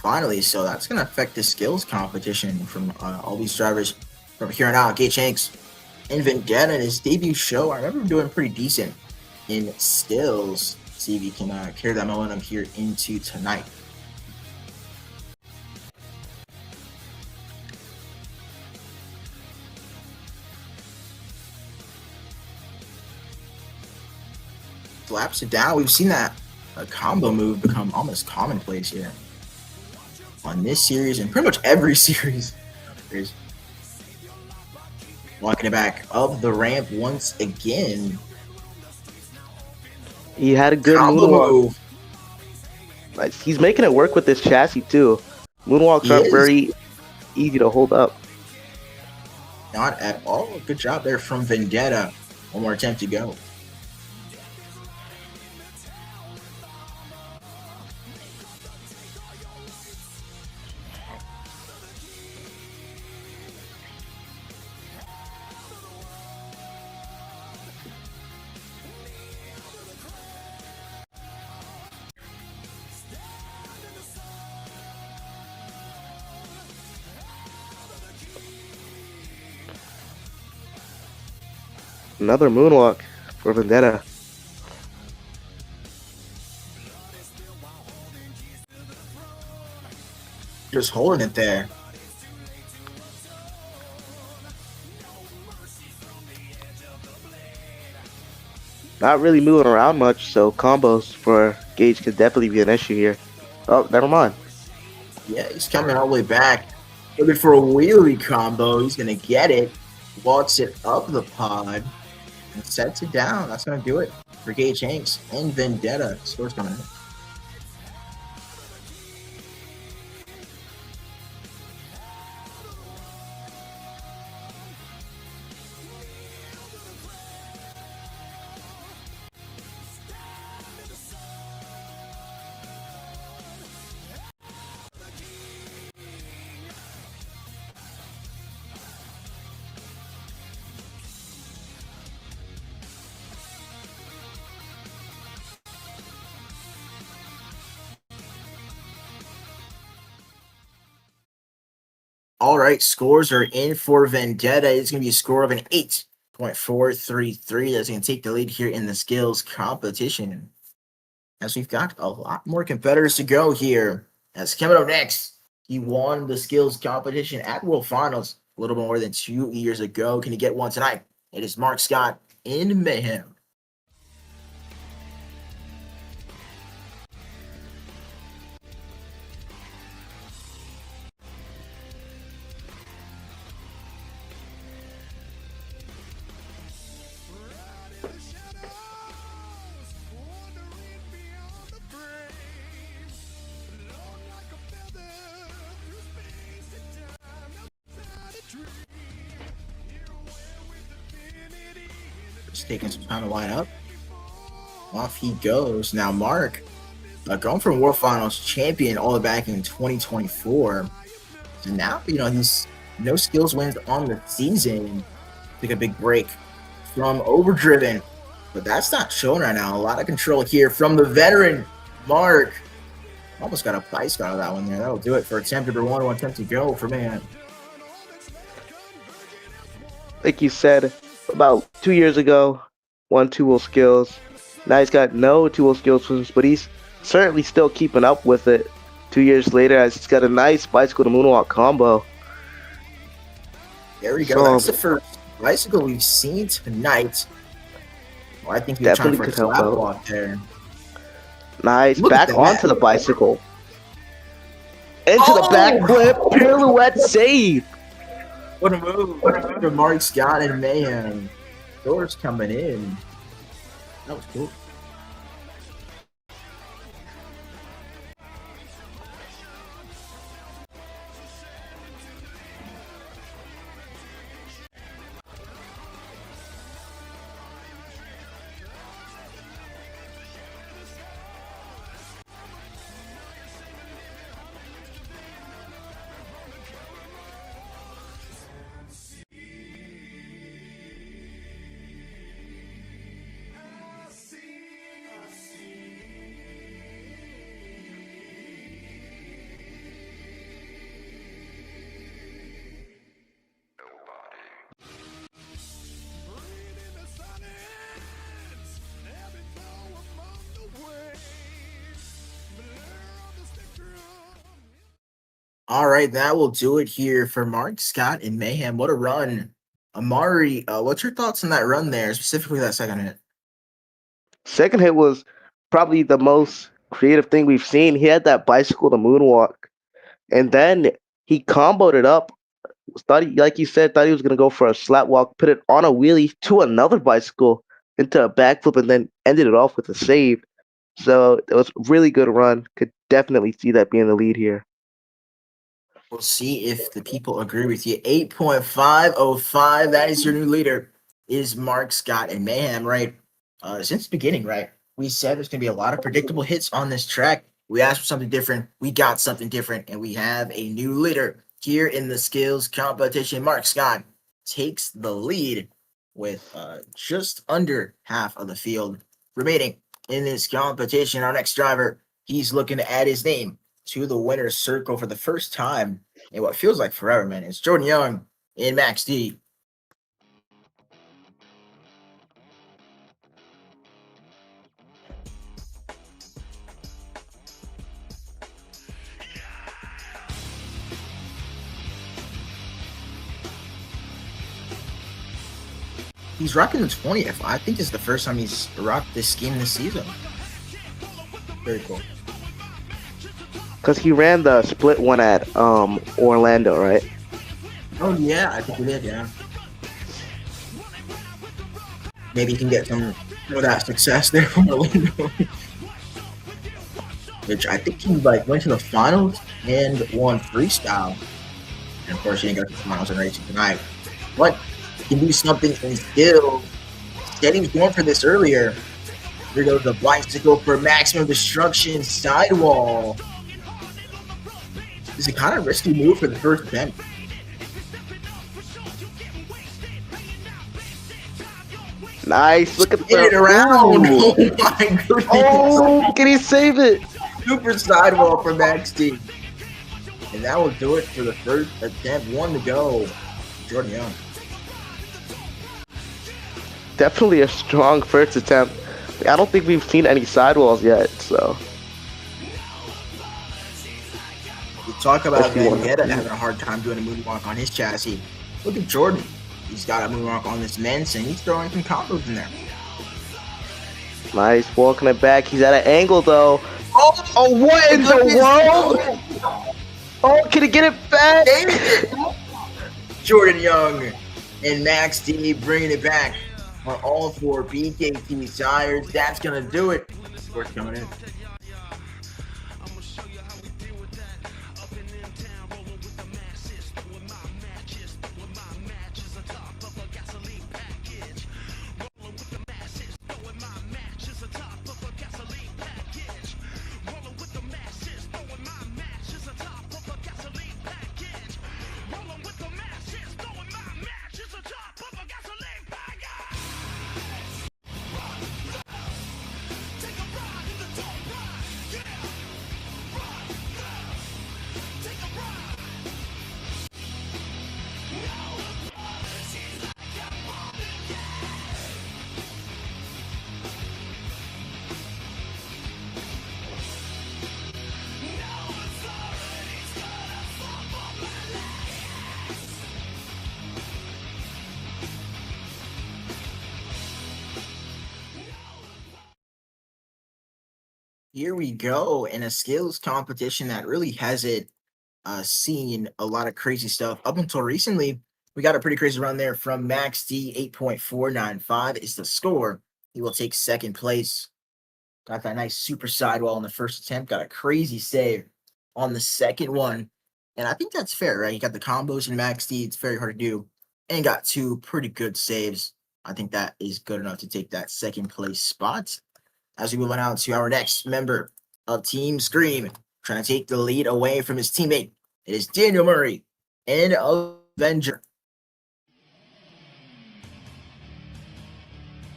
Finally, so that's going to affect the skills competition from all these drivers from here on out. Gage Hanks and Vendetta in his debut show, I remember him doing pretty decent in skills. See if he can carry that momentum here into tonight. Slaps it down. We've seen that a combo move become almost commonplace here on this series and pretty much every series. Walking it back up the ramp once again. He had a good Combo moonwalk. move. Like, he's making it work with this chassis too. Moonwalks He aren't is. very easy to hold up. Not at all. Good job there from Vendetta. One more attempt to go. Another moonwalk for Vendetta. Just holding it there. Not really moving around much, so combos for Gage could definitely be an issue here. Oh, never mind. Yeah, he's coming all the way back. Looking for a wheelie combo. He's going to get it. Walks it up the pod. And sets it down. That's going to do it for Gage Hanks and Vendetta. Scores coming in. All right, scores are in for Vendetta. It's going to be a score of an 8.433. That's going to take the lead here in the skills competition. As we've got a lot more competitors to go here. As coming up next, he won the skills competition at World Finals a little more than 2 years ago. Can he get one tonight? It is Mark Scott in Mayhem. Just taking some time to line up. Off he goes. Now Mark, going from World Finals champion all the way back in 2024. So now, he's no skills wins on the season. Took a big break from Overdriven. But that's not showing right now. A lot of control here from the veteran, Mark. Almost got a price out of that one there. That'll do it for attempt number 1. 1 attempt to go for man. Like you said, about 2 years ago, won 2 skills. Now he's got no 2 skills, but he's certainly still keeping up with it. 2 years later, as he's got a nice bicycle to moonwalk combo. There we go. So, that's the first bicycle we've seen tonight. Well, I think you're trying definitely for a could help slap out. walk there. Nice. Look Back at onto that. the bicycle. Into the backflip. Pirouette save. What a move. For Mark Scott and Mayhem. Doors coming in. That was cool. All right, that will do it here for Mark Scott and Mayhem. What a run. Amari, what's your thoughts on that run there, specifically that second hit? Second hit was probably the most creative thing we've seen. He had that bicycle to moonwalk. And then he comboed it up. Like you said, thought he was going to go for a slap walk, put it on a wheelie to another bicycle into a backflip, and then ended it off with a save. So it was a really good run. Could definitely see that being the lead here. We'll see if the people agree with you. 8.505, that is your new leader, is Mark Scott and Mayhem, right? Since the beginning, right? We said there's going to be a lot of predictable hits on this track. We asked for something different. We got something different, and we have a new leader here in the skills competition. Mark Scott takes the lead with just under half of the field remaining in this competition. Our next driver, he's looking to add his name to the winner's circle for the first time in what feels like forever, man. It's Jordan Young in Max D. He's rocking the 20th. I think this is the first time he's rocked this scheme this season. Very cool. Because he ran the split one at Orlando, right? Oh, yeah, I think he did, yeah. Maybe he can get some of that success there from Orlando. Which I think he went to the finals and won freestyle. And of course, he didn't get to the finals and racing tonight. But he can do something in skill. Said he was going for this earlier. Here goes the bicycle for maximum destruction sidewall. This is a kind of risky move for the first attempt. Nice. Look at the Get it around. Ooh. Oh my goodness. Oh, can he save it? Super sidewall for Max D. And that will do it for the first attempt. 1 to go. Jordan Young. Definitely a strong first attempt. I don't think we've seen any sidewalls yet, so. We talk about Especially one- Vendetta having a hard time doing a moonwalk on his chassis. Look at Jordan. He's got a moonwalk on this men's, and he's throwing some combos in there. Nice, walking it back. He's at an angle, though. Oh, Oh, what in the goodness. world? Oh, can he get it back? Jordan Young and Max D bringing it back on all 4 BKT tires. That's going to do it. Sports coming in. Here we go in a skills competition that really hasn't seen a lot of crazy stuff up until recently. We got a pretty crazy run there from Max D. 8.495 is the score. He will take second place. Got that nice super sidewall in the first attempt. Got a crazy save on the second one. And I think that's fair, right? You got the combos in Max D. It's very hard to do. And got two pretty good saves. I think that is good enough to take that second place spot. As we move on out to our next member of Team Scream, trying to take the lead away from his teammate. It is Daniel Murray and Avenger.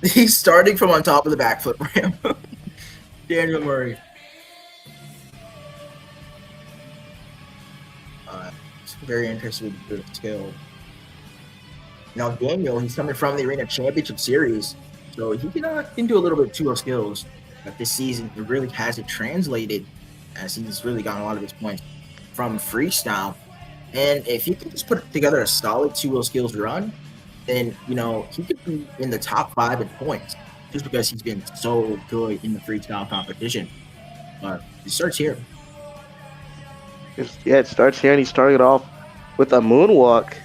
He's starting from on top of the backflip ramp. Daniel Murray. It's very interesting with the skill. Now Daniel, he's coming from the Arena Championship Series, so he can do a little bit of 2 skills. But this season, it really hasn't translated, as he's really gotten a lot of his points from freestyle. And if he can just put together a solid 2 skills run, then he could be in the top 5 in points, just because he's been so good in the freestyle competition. But it starts here. Yeah, it starts here, and he started off with a moonwalk.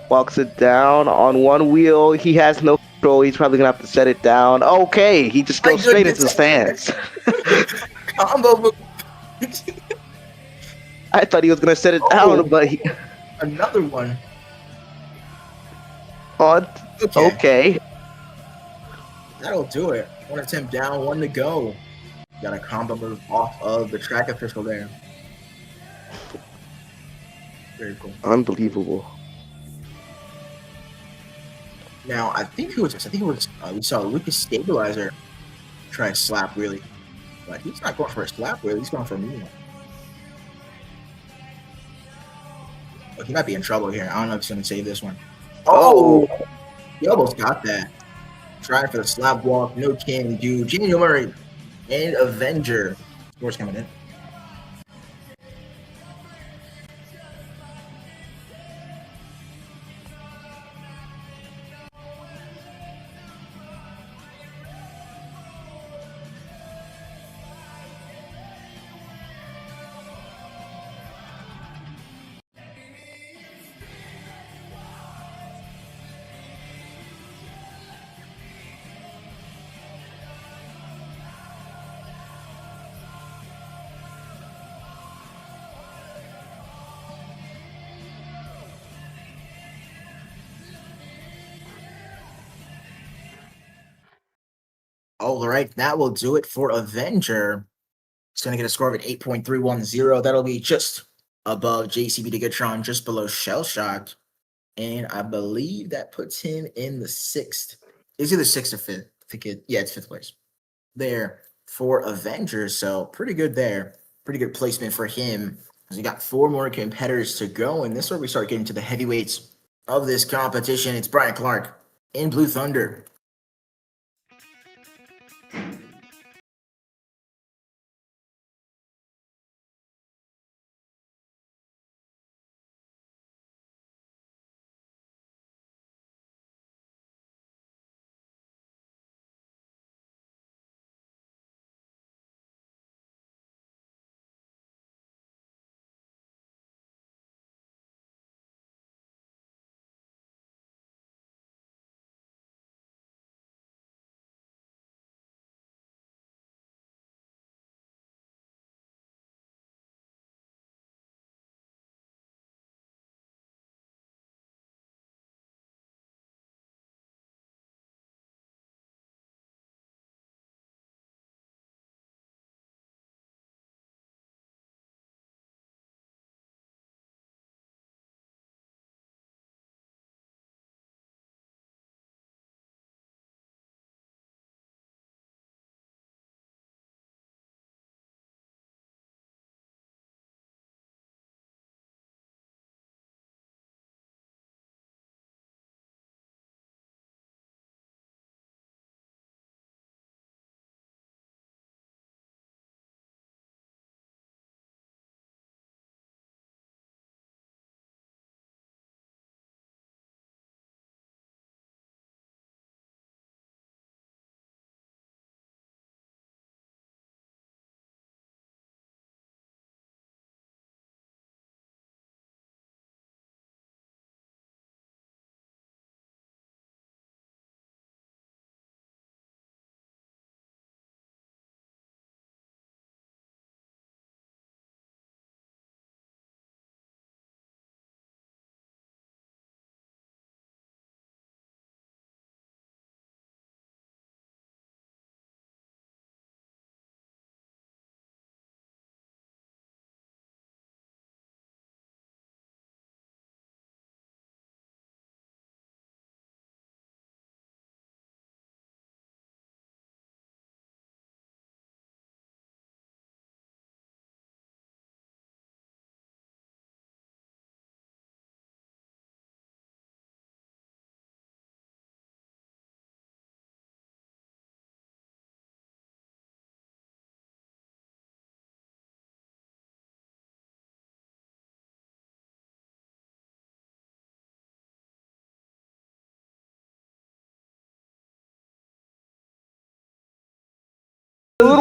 Walks it down on one wheel. He has no control. He's probably gonna have to set it down. Okay, he just goes straight into the stands. Combo move. I thought he was gonna set it down, but he. Another one. Okay. That'll do it. 1 attempt down, 1 to go. Got a combo move off of the track official there. Very cool. Unbelievable. Now, I think it was we saw Lucas Stabilizer try a slap wheelie. But he's not going for a slap wheelie, he's going for a mania. Oh, he might be in trouble here. I don't know if he's going to save this one. Oh! He almost got that. Trying for the slap walk. No can do. Daniel Murray and Avenger. Score's coming in. All right, that will do it for Avenger. It's going to get a score of an 8.310. That'll be just above JCB Degatron, just below Shell Shock. And I believe that puts him in the 6th. Is either 6th or 5th? It's 5th place. There for Avenger. So pretty good there. Pretty good placement for him. Because we got 4 more competitors to go. And this is where we start getting to the heavyweights of this competition. It's Brian Clark in Blue Thunder.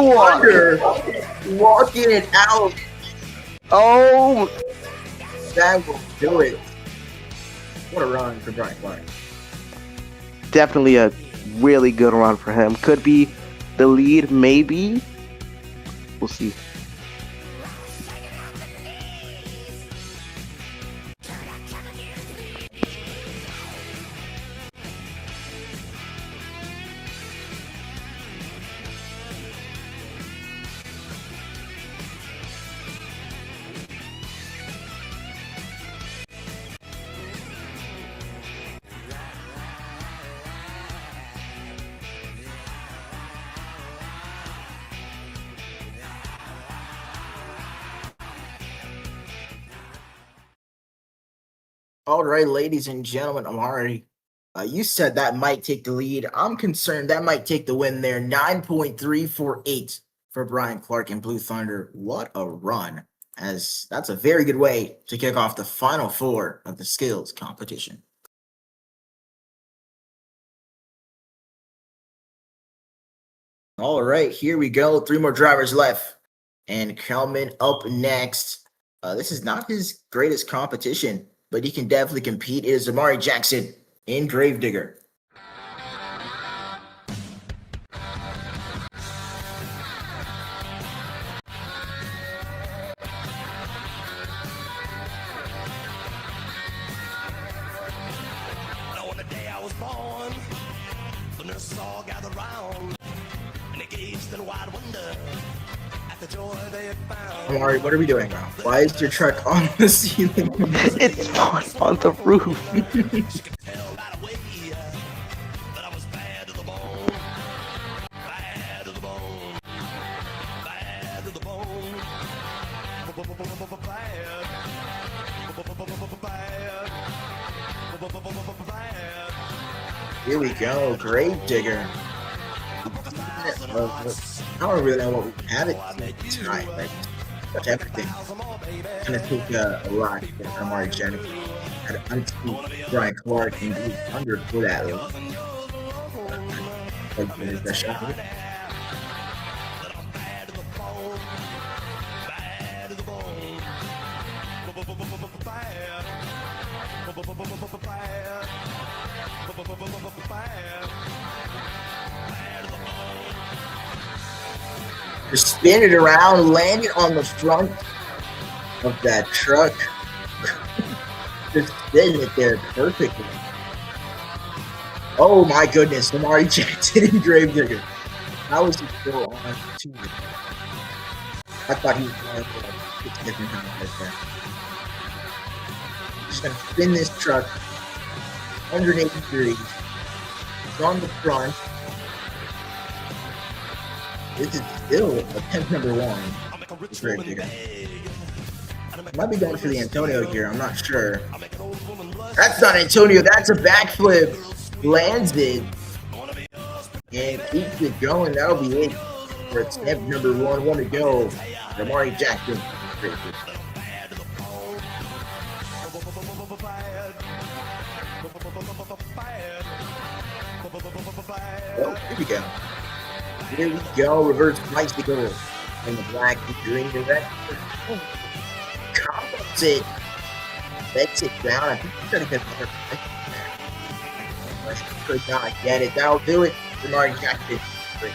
moonwalk. Thunder walking it out. Oh, That will do it. What a run for Brian Clark. definitely a really good run for him. Could be the lead, maybe. We'll see. All right, ladies and gentlemen, Amari, you said that might take the lead. I'm concerned that might take the win there. 9.348 for Brian Clark and Blue Thunder. What a run, as that's a very good way to kick off the final four of the skills competition. All right, here we go. 3 more drivers left. And Kelman up next. This is not his greatest competition, but he can definitely compete. It is Amari Jackson in Gravedigger. On the day I was born, the nurses all gathered round, and they gazed in wide wonder at the joy they had found. Amari, what are we doing now? Why is your truck on the ceiling? It's on the roof. She could tell right away that I was bad to the bone, bad to the bone, bad to the bone, bad. Here we go, Gravedigger. I don't really know what we had it tonight. Like, touch everything. Gonna take a lot from Amari Jackson. Had to unseat Brian Clark and Blue Thunder for that. Like, that shot. Just spin it around, land it on the front of that truck. Just spin it there perfectly. Oh my goodness, Amari Jackson and Gravedigger. How was he still on 2? I thought he was going for like 6 different times right there. Just gonna spin this truck 180 degrees. It's on the front. This is still attempt number 1. It's Gravedigger. Might be going for the Antonio here, I'm not sure. That's not Antonio, that's a backflip. Lands it. And keeps it going. That'll be it for attempt number 1. 1 to go. Amari Jackson. Oh, here we go. Here we go. Reverse bicycle. In the black and green direct. Combos it. Lets it down. I think he's going to get another there. Could not get it. That'll do it for Amari Jackson. Great.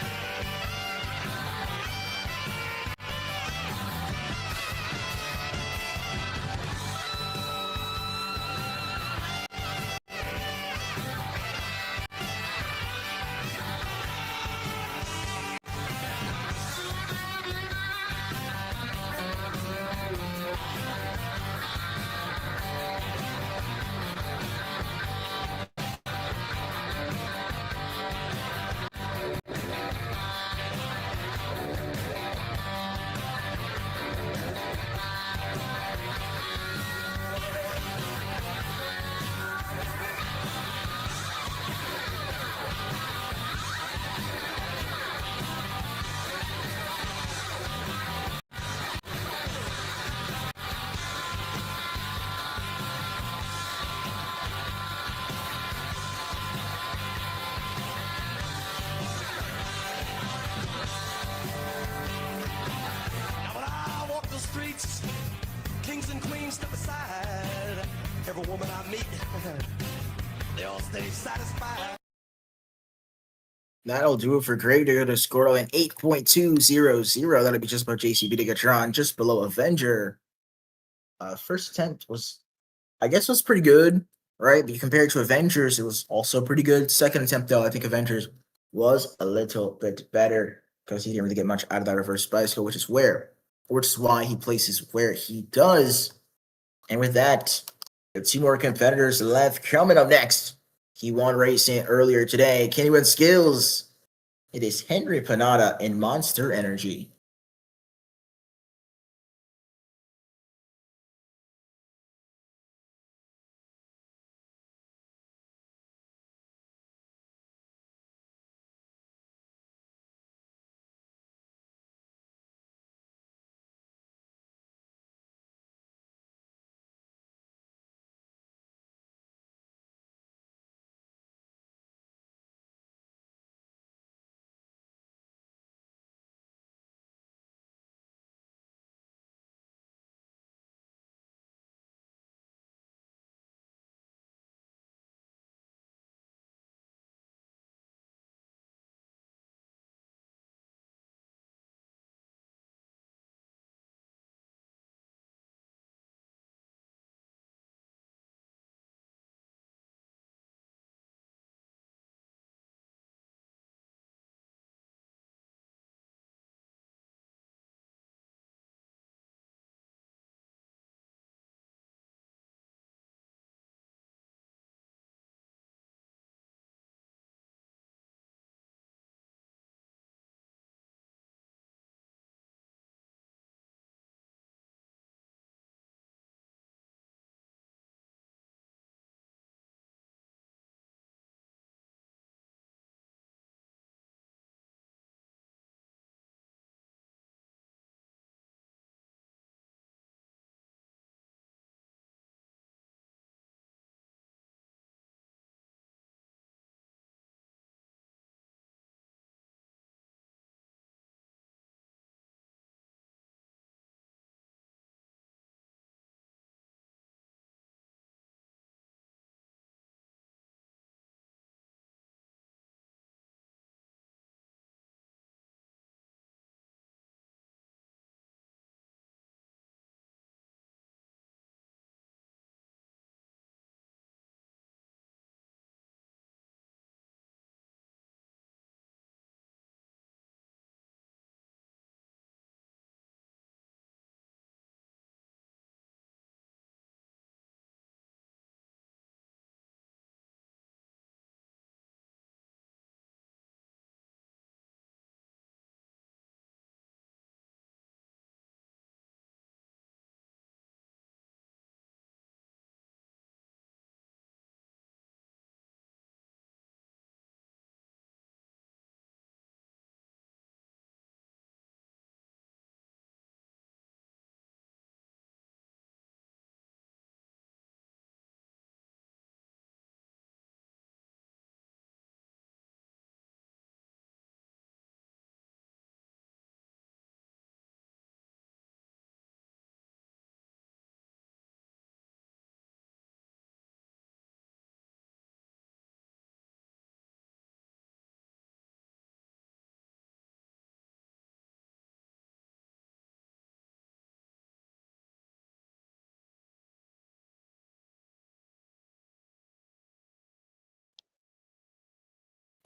every woman I meet, they all stay satisfied. That'll do it for Gravedigger to score an 8.200. That'll be just about JCB to get on, just below Avenger. First attempt was, I guess, was pretty good, right? But compared to Avengers, it was also pretty good. Second attempt, though, I think Avengers was a little bit better because he didn't really get much out of that reverse bicycle, which is why he places where he does. And with that, we have two more competitors left. Coming up next, he won racing earlier today. Can he win skills? It is Henry Panada in Monster Energy.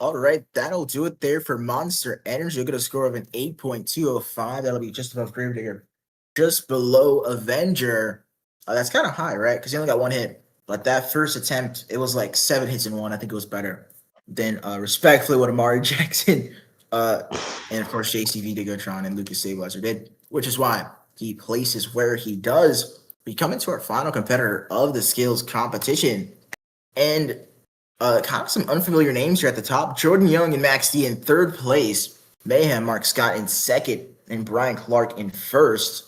All right, that'll do it there for Monster Energy. You'll get a score of an 8.205. That'll be just above Gravedigger, just below Avenger. That's kind of high, right? Because he only got one hit. But that first attempt, it was like 7 hits in one. I think it was better than respectfully what Amari Jackson and of course JCV Digotron and Lucas Stabilizer did, which is why he places where he does. We come into our final competitor of the skills competition. And kind of some unfamiliar names here at the top. Jordan Young and Max D in third place. Mayhem, Mark Scott in second, and Brian Clark in first.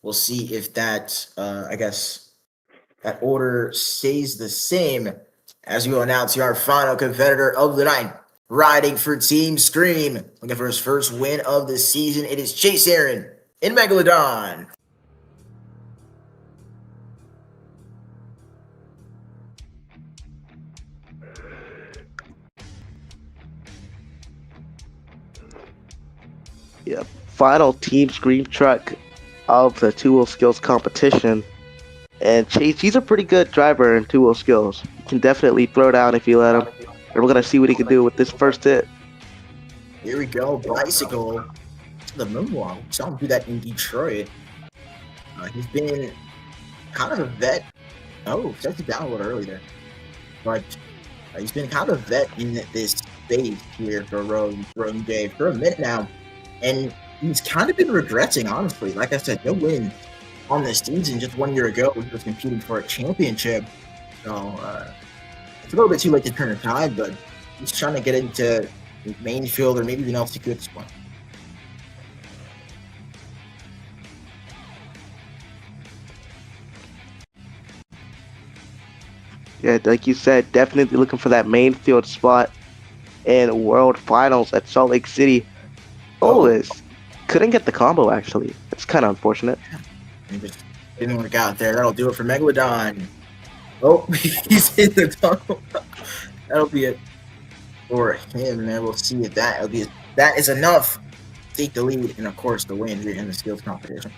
We'll see if that, I guess, that order stays the same as we will announce our final competitor of the night. Riding for Team Scream, looking for his first win of the season. It is Chase Aaron in Megalodon. Yeah, final team scream truck of the two-wheel skills competition. And Chase, he's a pretty good driver in two-wheel skills. He can definitely throw down if you let him. And we're gonna see what he can do with this first hit. Here we go, bicycle to the moonwalk. We saw him do that in Detroit. He's been kind of a vet. Oh, set it down a little early there. But he's been kind of a vet in this space here for Rowan J for a minute now. And he's kind of been regretting, honestly. Like I said, no win on this season. Just 1 year ago, he was competing for a championship. So it's a little bit too late to turn the tide, but he's trying to get into main field or maybe even LCQ at this point. Yeah, like you said, definitely looking for that main field spot in World Finals at Salt Lake City. This couldn't get the combo, actually. It's kind of unfortunate. It just didn't work out there. That'll do it for Megalodon. Oh, he's in the tunnel. That'll be it for him, man. We'll see if that is enough to take the lead and, of course, the win here in the skills competition.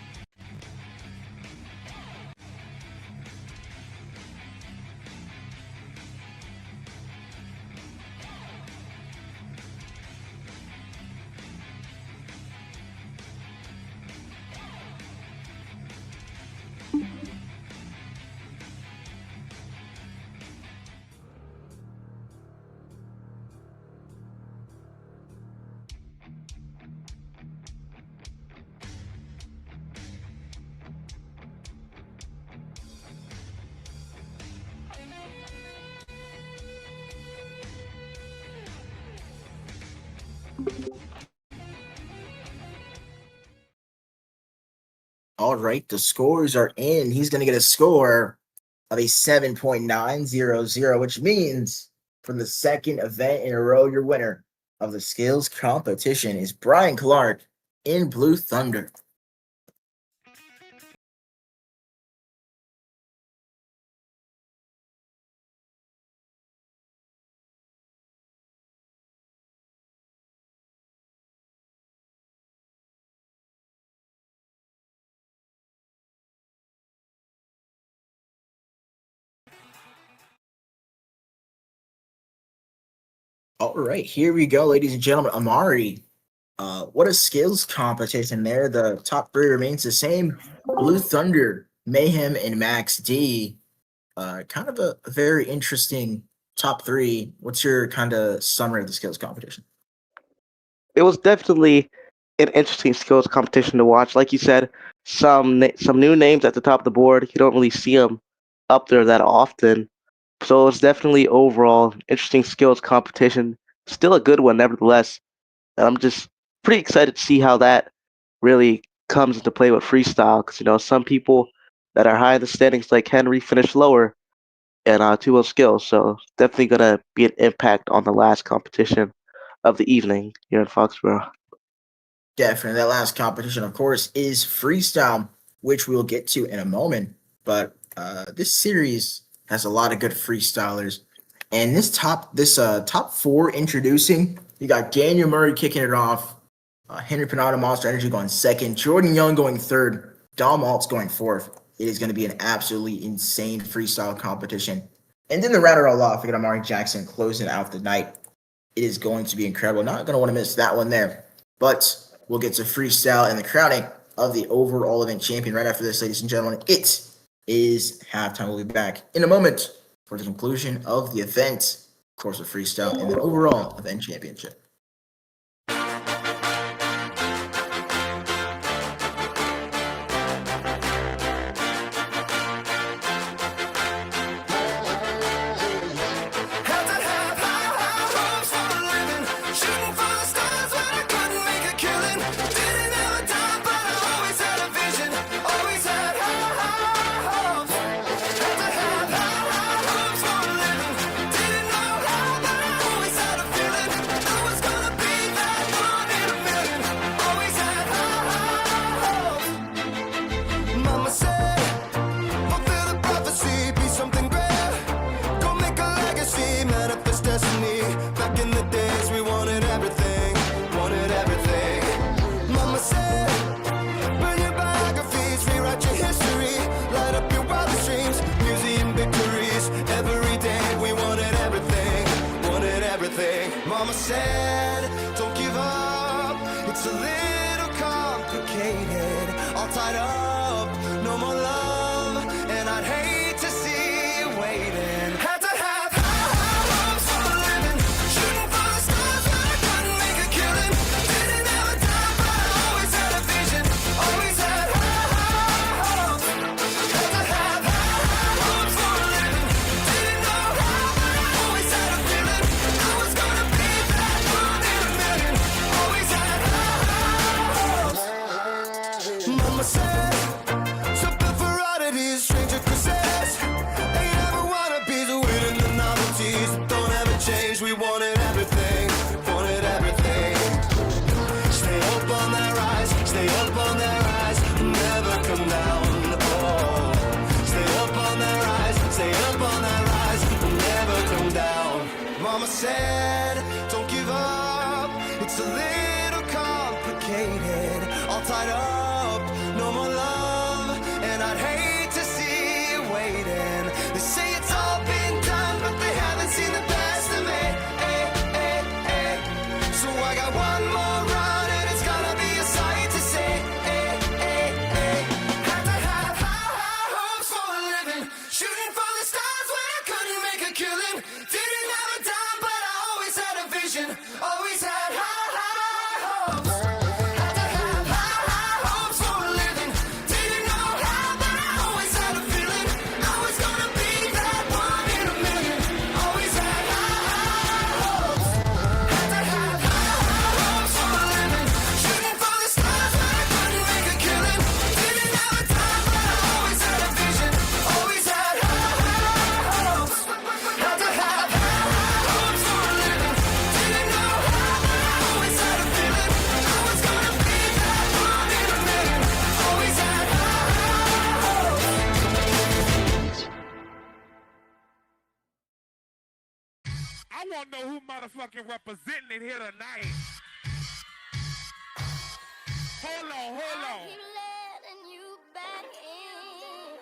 All right, the scores are in. He's going to get a score of a 7.900, which means for the second event in a row, your winner of the skills competition is Brian Clark in Blue Thunder. All right, here we go, ladies and gentlemen. Amari, what a skills competition there. The top three remains the same. Blue Thunder, Mayhem, and Max D. Kind of a very interesting top three. What's your kind of summary of the skills competition? It was definitely an interesting skills competition to watch. Like you said, some new names at the top of the board. You don't really see them up there that often. So it was definitely overall interesting skills competition. Still a good one, nevertheless. And I'm just pretty excited to see how that really comes into play with freestyle. Because some people that are high in the standings, like Henry, finish lower in 2-wheel skills. So definitely gonna be an impact on the last competition of the evening here in Foxborough. Definitely. That last competition, of course, is freestyle, which we'll get to in a moment. But this series has a lot of good freestylers. And this top four introducing, you got Daniel Murray kicking it off, Henry Panada, Monster Energy going second, Jordan Young going third, Dom Maltz going fourth. It is going to be an absolutely insane freestyle competition. And then the round it all off, we got Amari Jackson closing out the night. It is going to be incredible. Not going to want to miss that one there. But we'll get to freestyle and the crowning of the overall event champion right after this, ladies and gentlemen. It is halftime. We'll be back in a moment for the conclusion of the event, of course, of freestyle and the overall event championship. Always had a feeling I was Mama said, don't give up. It's a little complicated. All tied up, no more love. And I'd hate to see you waiting. Had to have high hopes for a living. Shooting for the stars, but I couldn't make a killing. Didn't have a dime, but I always had a vision. Always had high hopes. Had to have high hopes for a living. Didn't know how, but I always had a feeling. I was gonna be that one in a million. Always had high hopes. Mama said, something for oddities, stranger kisses. Ain't ever wannabes, winning the novelties that don't ever change. We wanted everything, wanted everything. Stay up on that rise, stay up on that rise, never come down. Oh, stay up on that rise, stay up on that rise, never come down. Mama said, don't give up. It's a little complicated, all tied up, no more love, and I'd hate to see you waiting. They say it's all been done, but they haven't seen the best of me. So I got one more run, and it's gonna be a sight to see. Had to have high hopes for a living, shooting for the stars when I couldn't make a killing. Didn't have a dime, but I always had a vision. Always had high hopes. Had to have high hopes for a living. Didn't know how, but I always had a feeling. I was gonna be that one in a million. Always had high hopes. Had to have high hopes for a living. Shooting for the stars when I couldn't make a killing. Didn't have a dime, but I always had a vision. Always had high hopes. Had to have high hopes for a living. Didn't know how, but I always had a feeling. I was gonna be that one in a million. Always had high hopes. I want to know who motherfucking representing it here tonight. Hold on, hold on. Keep letting you back in.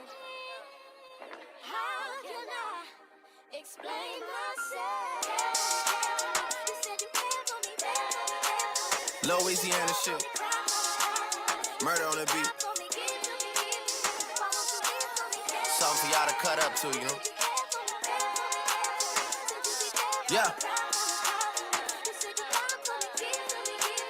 How can I explain myself? You said you cared for me, baby. Louisiana shit, murder on the beat. Something for y'all to cut up to, you know? Yeah.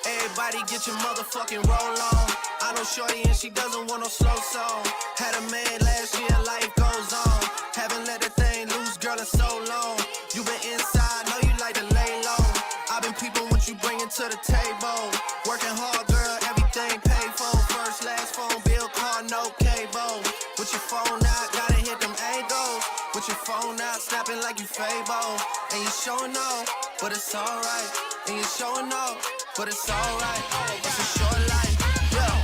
Everybody get your motherfucking roll on. I know shorty and she doesn't want no slow song. Had a man last year, life goes on. Haven't let the thing loose, girl, in so long. You been inside, know you like to lay low. I've been peeping what you bringing to the table. Working hard, girl, everything paid for. First, last phone bill, car, no cable. With your phone out, gotta hit them angles. With your phone out, snapping like you Fable. And you showing off, but it's alright. And you showing off, but it's alright. It's a short life, yeah.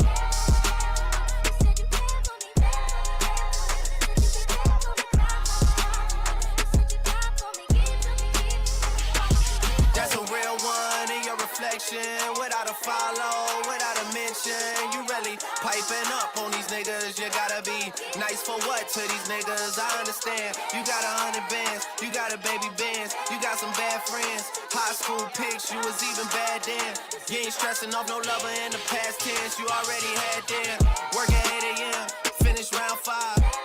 That's a real one in your reflection. Without a follow, without a mention. You really piping up on these niggas. You gotta be nice for what to these niggas? I understand. You got 100 bands, you got a baby bands, you got some bad friends. High school pics, you was even bad then. You ain't stressing off no lover in the past tense. You already had them. Work at 8 a.m., finish round 5.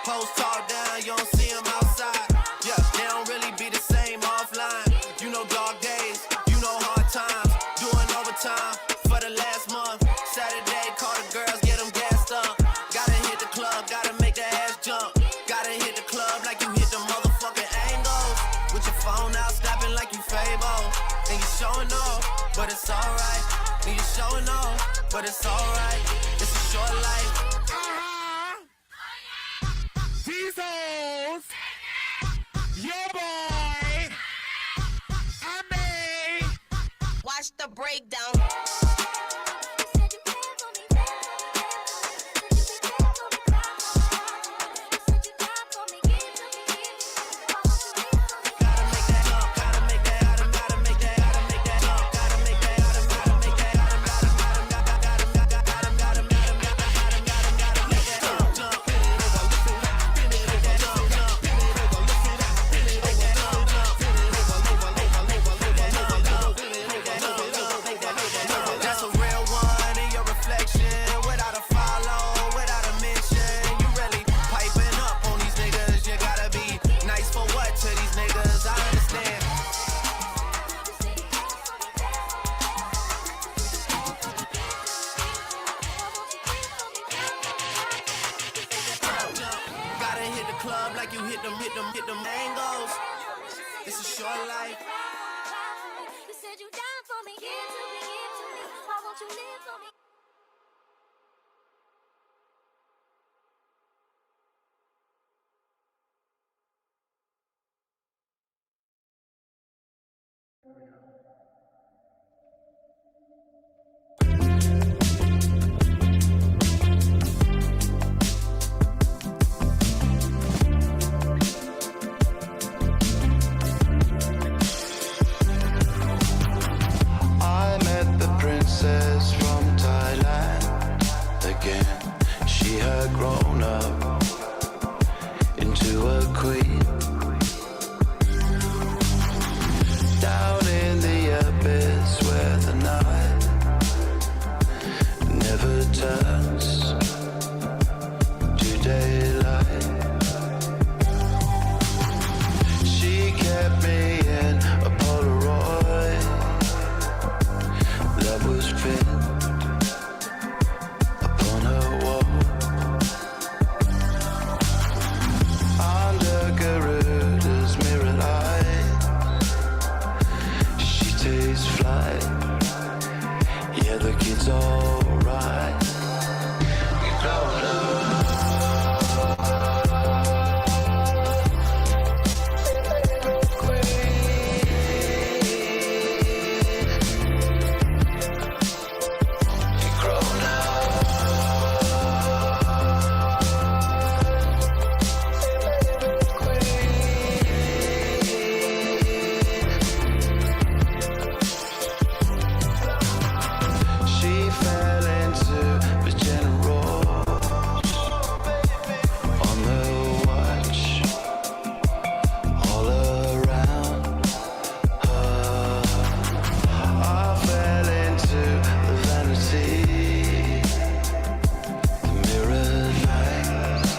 Post talk down, you don't see them outside. Yeah, they don't really be the same offline. You know dog days, you know hard times. Doing overtime for the last month. Saturday, call the girls, get them gassed up. Gotta hit the club, gotta make that ass jump. Gotta hit the club like you hit the motherfucking angles. With your phone out, snapping like you Fable. And you showing off, but it's alright. And you showing off, but it's alright. It's a short life. These hoes, your boy, I made. Watch the breakdown. This is your life. You said you down for me, give to me, give to me. Why won't you live for me? I met the princess from Thailand again. She had grown up into a queen. Down in the abyss where the night never turns to daylight. She kept me in a Polaroid that was pinned upon her wall. Under Garuda's mirror light, she takes flight. Yeah, the kid's alright. You're growing up. You're growing up. She fell into the general on the watch all around her. I fell into the vanity, the mirrored lights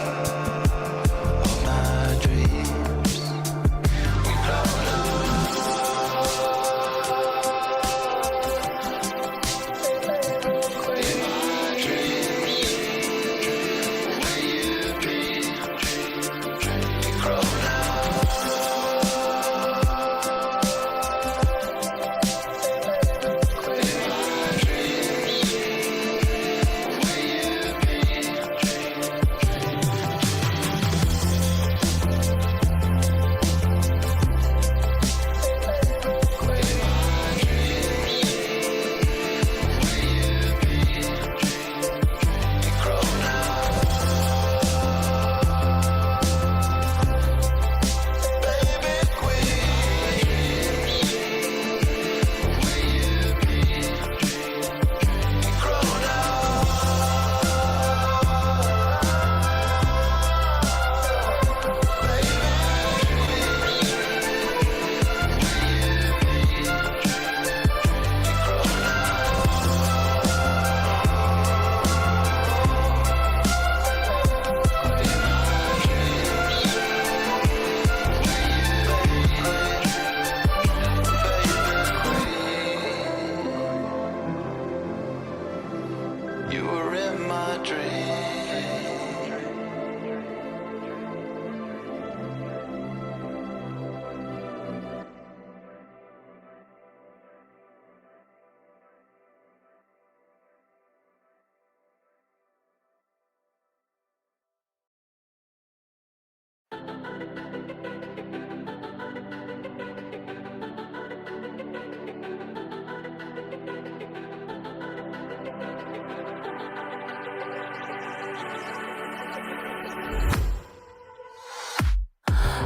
of my dreams. We're growing up. You were in my dream.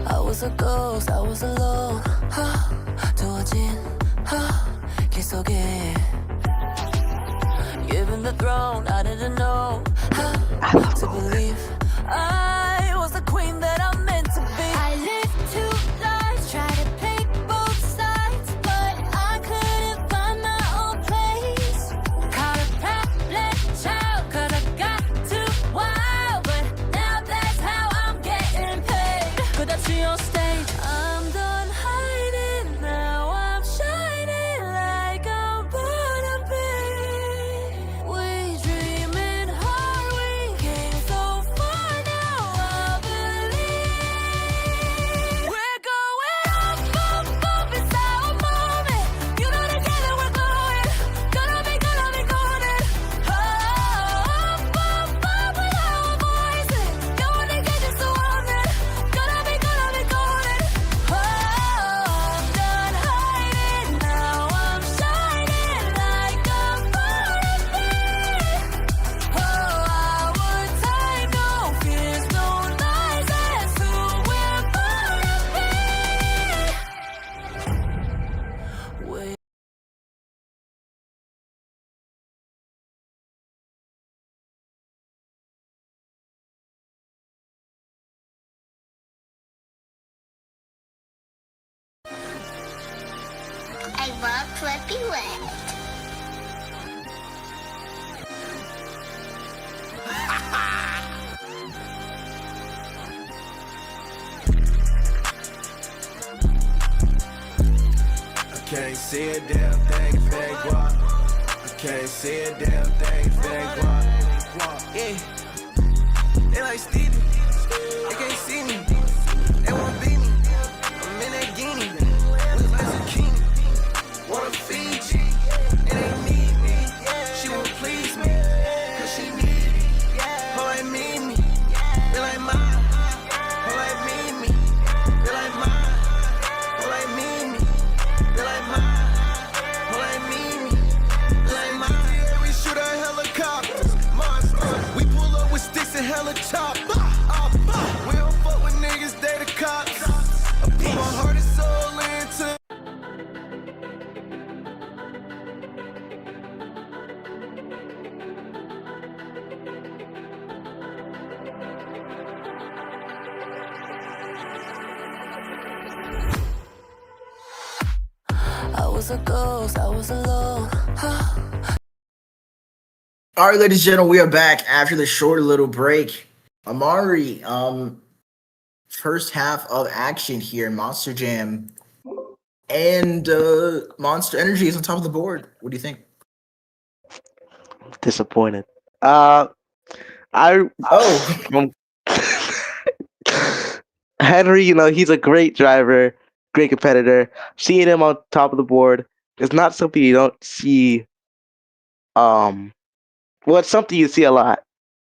I was a ghost, I was alone. 두어진 길 속에 given the throne, I didn't know how to believe I was the queen that I'm meant to be. I lived two lives, tried to pick both sides, but I couldn't find my own place. Caught a problem child, 'cause I got too wild, but now that's how I'm getting paid. 끝없이 on stage, I'm done hiding, now I'm shining like I'm born to be. We dreaming hard, we came so far, now I believe I walk wet wet. I can't see a damn thing, fake guap. I can't see a damn thing, fake guap. Yeah, they like Stevie. They can't see me. They wanna beat me. I'm in that guinea. Look like zucchini. Wanna feed you. It ain't need me. She won't please me. Cause she need me. Her like me, me. They like mine. Her like me, me. They like mine. Her like me, me. They like mine. Her like me, me. They like mine. Yeah, we shoot at helicopters. Monsters. We pull up with sticks and helicopters. We don't fuck with niggas, they the cops. I put my heart and soul into. I was a ghost, I was alone. All right, ladies and gentlemen, we are back after the short little break. Amari, first half of action here in Monster Jam, and Monster Energy is on top of the board. What do you think? Disappointed. Oh, Henry, he's a great driver, great competitor. Seeing him on top of the board is not something you don't see. Well, it's something you see a lot.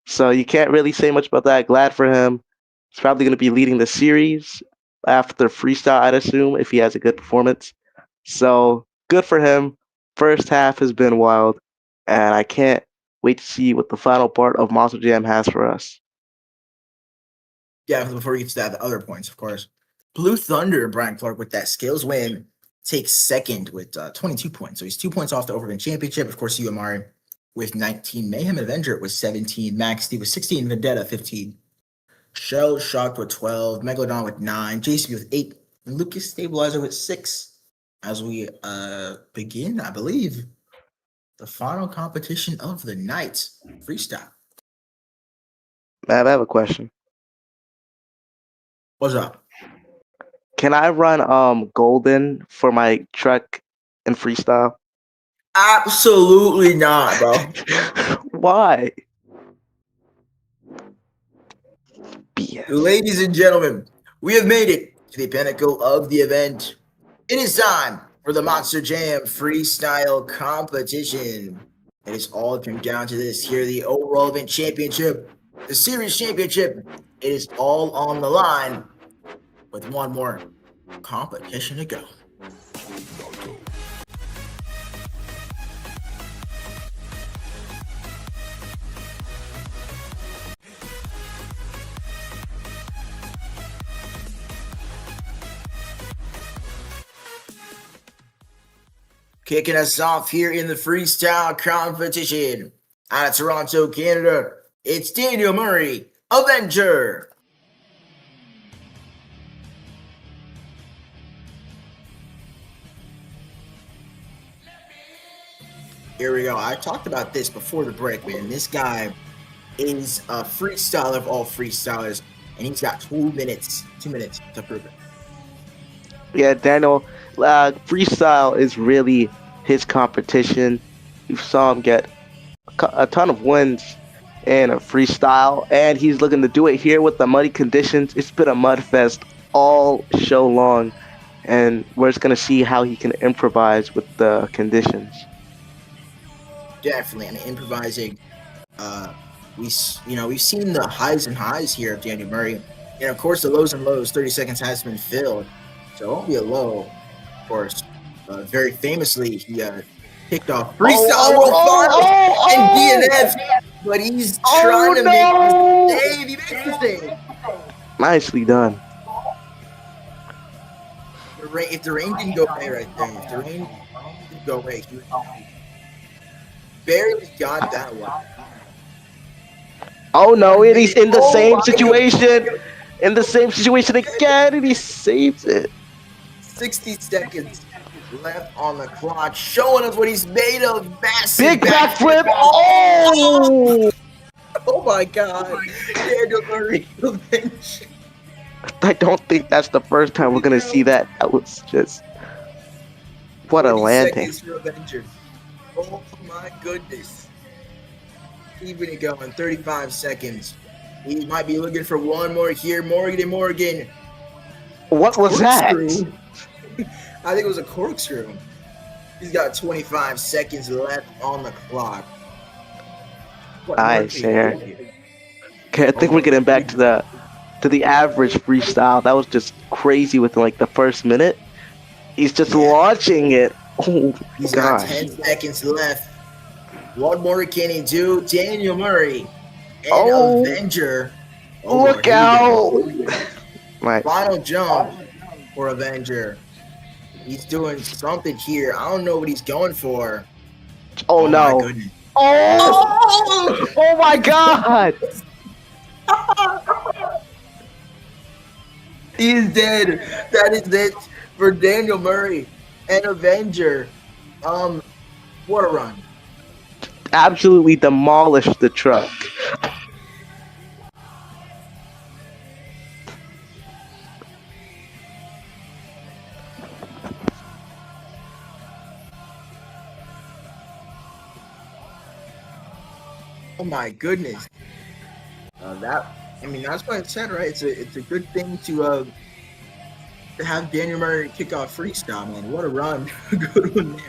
So you can't really say much about that. Glad for him. He's probably going to be leading the series after freestyle, I'd assume, if he has a good performance. So good for him. First half has been wild, and I can't wait to see what the final part of Monster Jam has for us. yeah, before we get to that, the other points, of course. Blue Thunder, Brian Clark with that skills win takes second with 22 points. So he's 2 points off the Overwin Championship. Of course, UMR with 19. Mayhem Avenger with 17. Max D with 16. Vendetta 15. Shell Shocked with 12. Megalodon with 9. JCB with 8. And Lucas Stabilizer with 6. As we begin, I believe, the final competition of the night, freestyle. Matt, I have a question. What's up? Can I run Golden for my truck in freestyle? Absolutely not, bro. Why? BS. Ladies and gentlemen, we have made it to the pinnacle of the event. It is time for the Monster Jam freestyle competition. It is all come down to this here, the overall event championship, the series championship. It is all on the line with one more competition to go. Kicking us off here in the freestyle competition out of Toronto, Canada, it's Daniel Murray, Avenger. Here we go. I talked about this before the break, man. This guy is a freestyler of all freestylers, and he's got 2 minutes to prove it. Yeah, Daniel, freestyle is really his competition. You saw him get a ton of wins in a freestyle, and he's looking to do it here with the muddy conditions. It's been a mud fest all show long, and we're just going to see how he can improvise with the conditions. Definitely, and improvising. We've seen the highs and highs here of Daniel Murray, and of course the lows and lows. 30 seconds has been filled, so it won't be a low. Of course, very famously he kicked off freestyle and DNF, but he's trying to make the save. He makes the save. Nicely done. If the rain didn't go away right there, if the rain didn't go away, he barely got that one. Oh no, and he's in the same situation. In the same situation again, and he saves it. 60 seconds left on the clock, showing us what he's made of. Massive Big backflip. Oh! Oh my God. Daniel Murray. I don't think that's the first time we're gonna see that. That was just what a 40 landing. seconds for Avenger. Oh my goodness. Keeping it going. 35 seconds. He might be looking for one more here. Morgan and Morgan. What was that? Corkscrew. I think it was a corkscrew. He's got 25 seconds left on the clock. What more Nice can he there. do here? Okay, I think we're getting back to the average freestyle. That was just crazy within like the first minute. He's just Yeah. launching it. Oh He's got gosh. 10 seconds left. What more can he do? Daniel Murray and Oh. Avenger. Look Lord, here we out. go. Right. Final jump for Avenger. He's doing something here. I don't know what he's going for. Oh My no. goodness. Oh. Oh my god. He is dead. That is it for Daniel Murray and Avenger. What a run. Absolutely demolished the truck. Oh my goodness. That's what I said, right? It's a good thing to have Daniel Murray kick off freestyle, man. What a run. Good one there.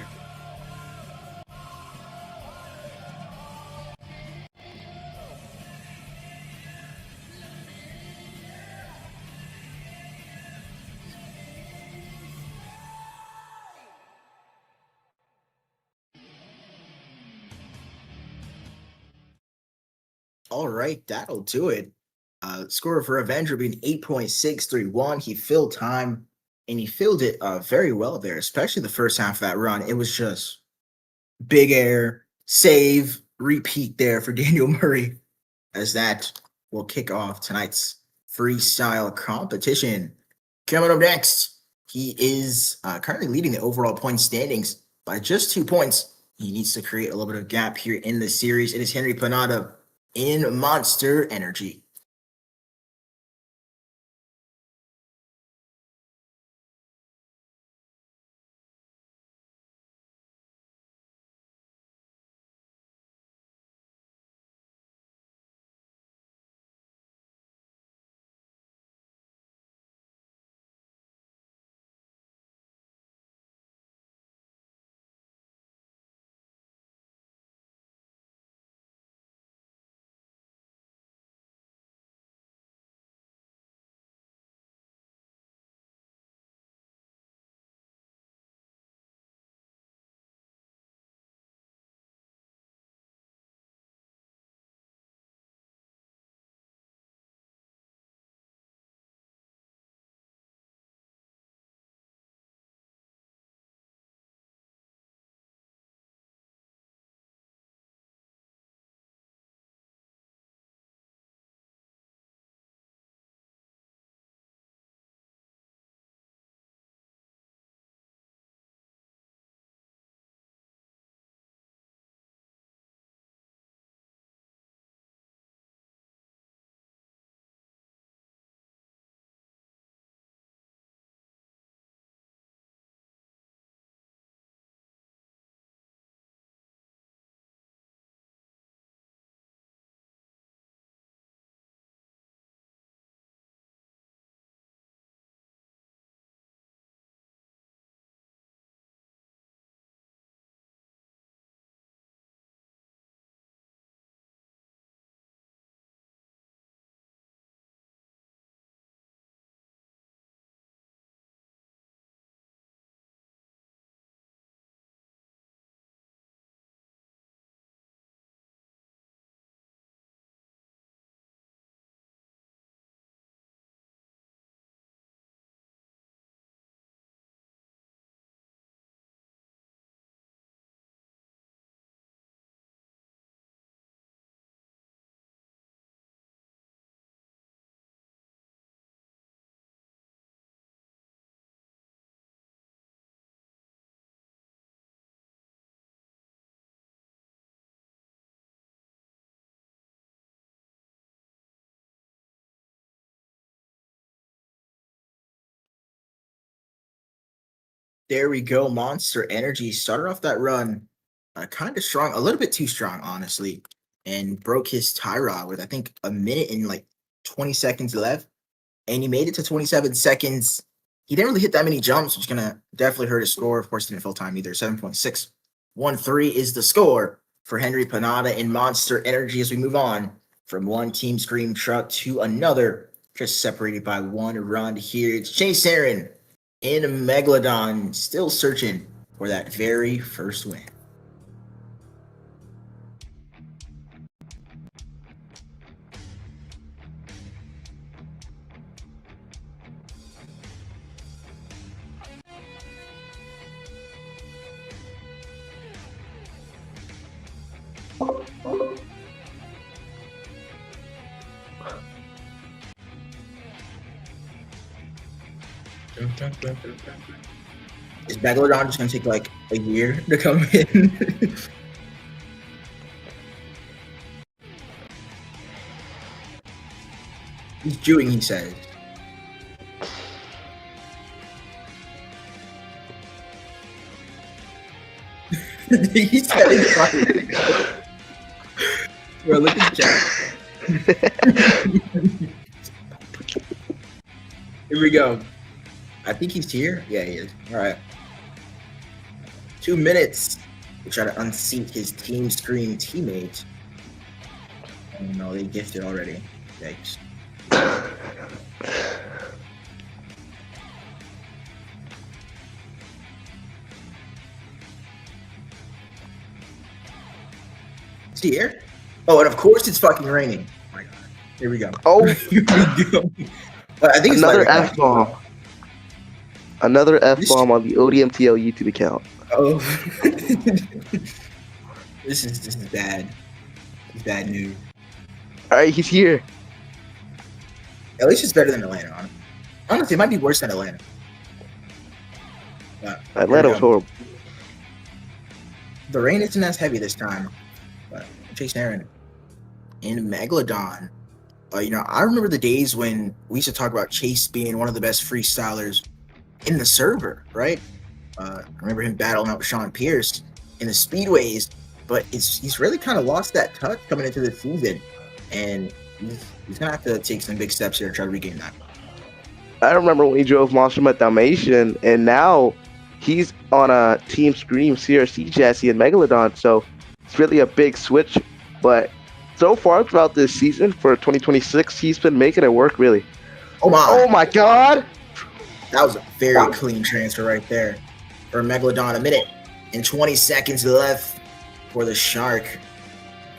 All right, that'll do it. Score for Avenger being 8.631. He filled time and he filled it very well there, especially the first half of that run. It was just big air, save, repeat there for Daniel Murray, as that will kick off tonight's freestyle competition. Coming up next, he is currently leading the overall point standings by just 2 points. He needs to create a little bit of gap here in the series. It is Henry Panada in Monster Energy. There we go. Monster Energy started off that run kind of strong, a little bit too strong, honestly, and broke his tie rod with, I think, a minute and like 20 seconds left. And he made it to 27 seconds. He didn't really hit that many jumps, which is going to definitely hurt his score. Of course, didn't fill time either. 7.613 is the score for Henry Panada in Monster Energy as we move on from one Team Scream truck to another, just separated by one run here. It's Chase Aaron in Megalodon, still searching for that very first win. Is Megalodon just gonna take like a year to come in? He's chewing, he says. He said it's fine. Bro, look at the chat. Here we go. I think he's here. Yeah, he is. All right. 2 minutes to try to unseat his Team Scream teammate. Oh no, they gifted already. Yikes. Is he here? Oh, and of course it's fucking raining. Oh my god. Here we go. Oh. Here we go. But I think it's Another like, F-bomb. Another F-bomb on the ODMTL YouTube account. oh. This is bad. This is bad news. All right, he's here. At least it's better than Atlanta. Honestly, it might be worse than Atlanta. But Atlanta was horrible. the rain isn't as heavy this time. But Chase Aaron in Megalodon. I remember the days when we used to talk about Chase being one of the best freestylers in the server, right? I remember him battling out with Sean Pierce in the speedways, but he's really kind of lost that touch coming into the season, and he's gonna have to take some big steps here to try to regain that. I remember when he drove Monster Trucks Dalmatian, and now he's on a Team Scream CRC chassis in Megalodon, so it's really a big switch. But so far throughout this season for 2026, he's been making it work, really. Oh my God! That was a very clean transfer right there for Megalodon. 1 minute and 20 seconds left for the Shark.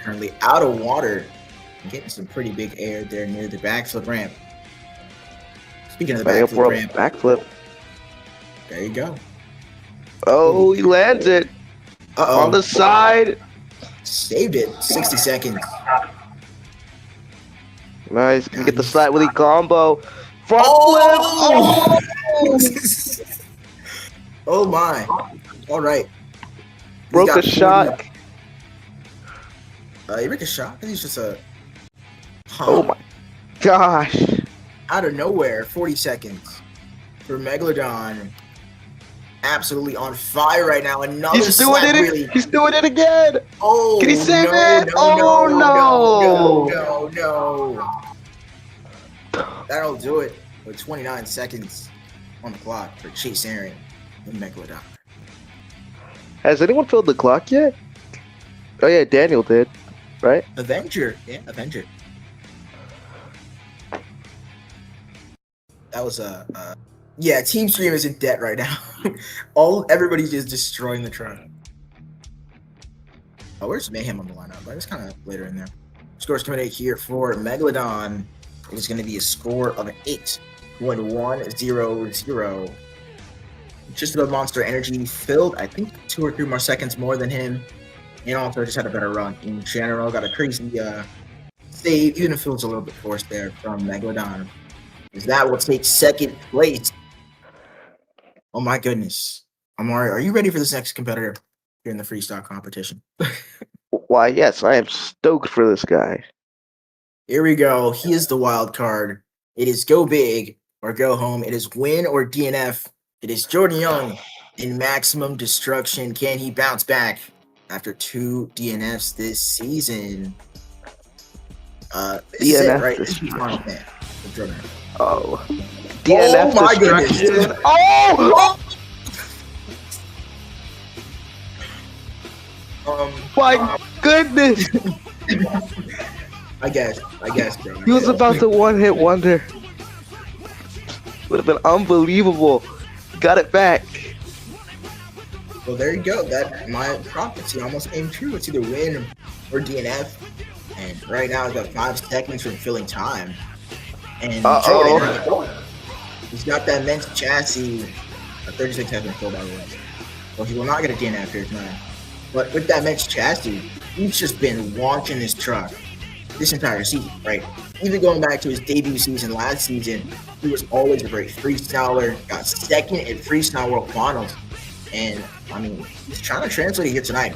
Currently out of water. Getting some pretty big air there near the backflip ramp. Speaking of the backflip ramp. Backflip. There you go. Oh, he lands it. Uh-oh. On the side. Saved it. 60 seconds. Nice. Can get the slide Willie combo. Front Oh! flip. Oh my. All right. Broke a shot. He broke a shot? I think he's just a... Oh my gosh. Out of nowhere, 40 seconds for Megalodon. Absolutely on fire right now. Another He's doing slap it. really. He's doing it again. Oh, Can he save no, it? No. That'll do it with 29 seconds on the clock for Chase Aaron in Megalodon. Has anyone filled the clock yet? Oh yeah, Daniel did, right? Avenger. Yeah, Avenger. That was yeah, Team Scream is in debt right now. Everybody's just destroying the truck. Oh, where's Mayhem on the lineup? But it's kind of later in there. Scores coming in here for Megalodon. It is going to be a score of 8.100. Just above Monster Energy. Filled, I think, 2 or 3 more seconds more than him. And also just had a better run in general. Got a crazy save, even if it was a little bit forced there from Megalodon. That will take second place. Oh my goodness. Amari, are you ready for this next competitor here in the freestyle competition? Why, yes, I am stoked for this guy. Here we go. He is the wild card. It is go big or go home. It is win or DNF. It is Jordan Young in maximum destruction. Can he bounce back after 2 DNFs this season? This is it, DNF right? This is the final destruction. fan for Jordan. Oh, DNF my goodness. destruction. Oh my goodness! I guess, bro. He was about to one-hit wonder. Would have been unbelievable. Got it back. Well, there you go. That my prophecy almost came true. It's either win or DNF. And right now, he's got 5 seconds from filling time. And Jordan, he's got that men's chassis. 36 has been filled, by the way. Well, he will not get a DNF here tonight. But with that men's chassis, he's just been launching this truck this entire season, right? Even going back to his debut season last season, he was always a great freestyler, got second at Freestyle World Finals. And, I mean, he's trying to translate it here tonight.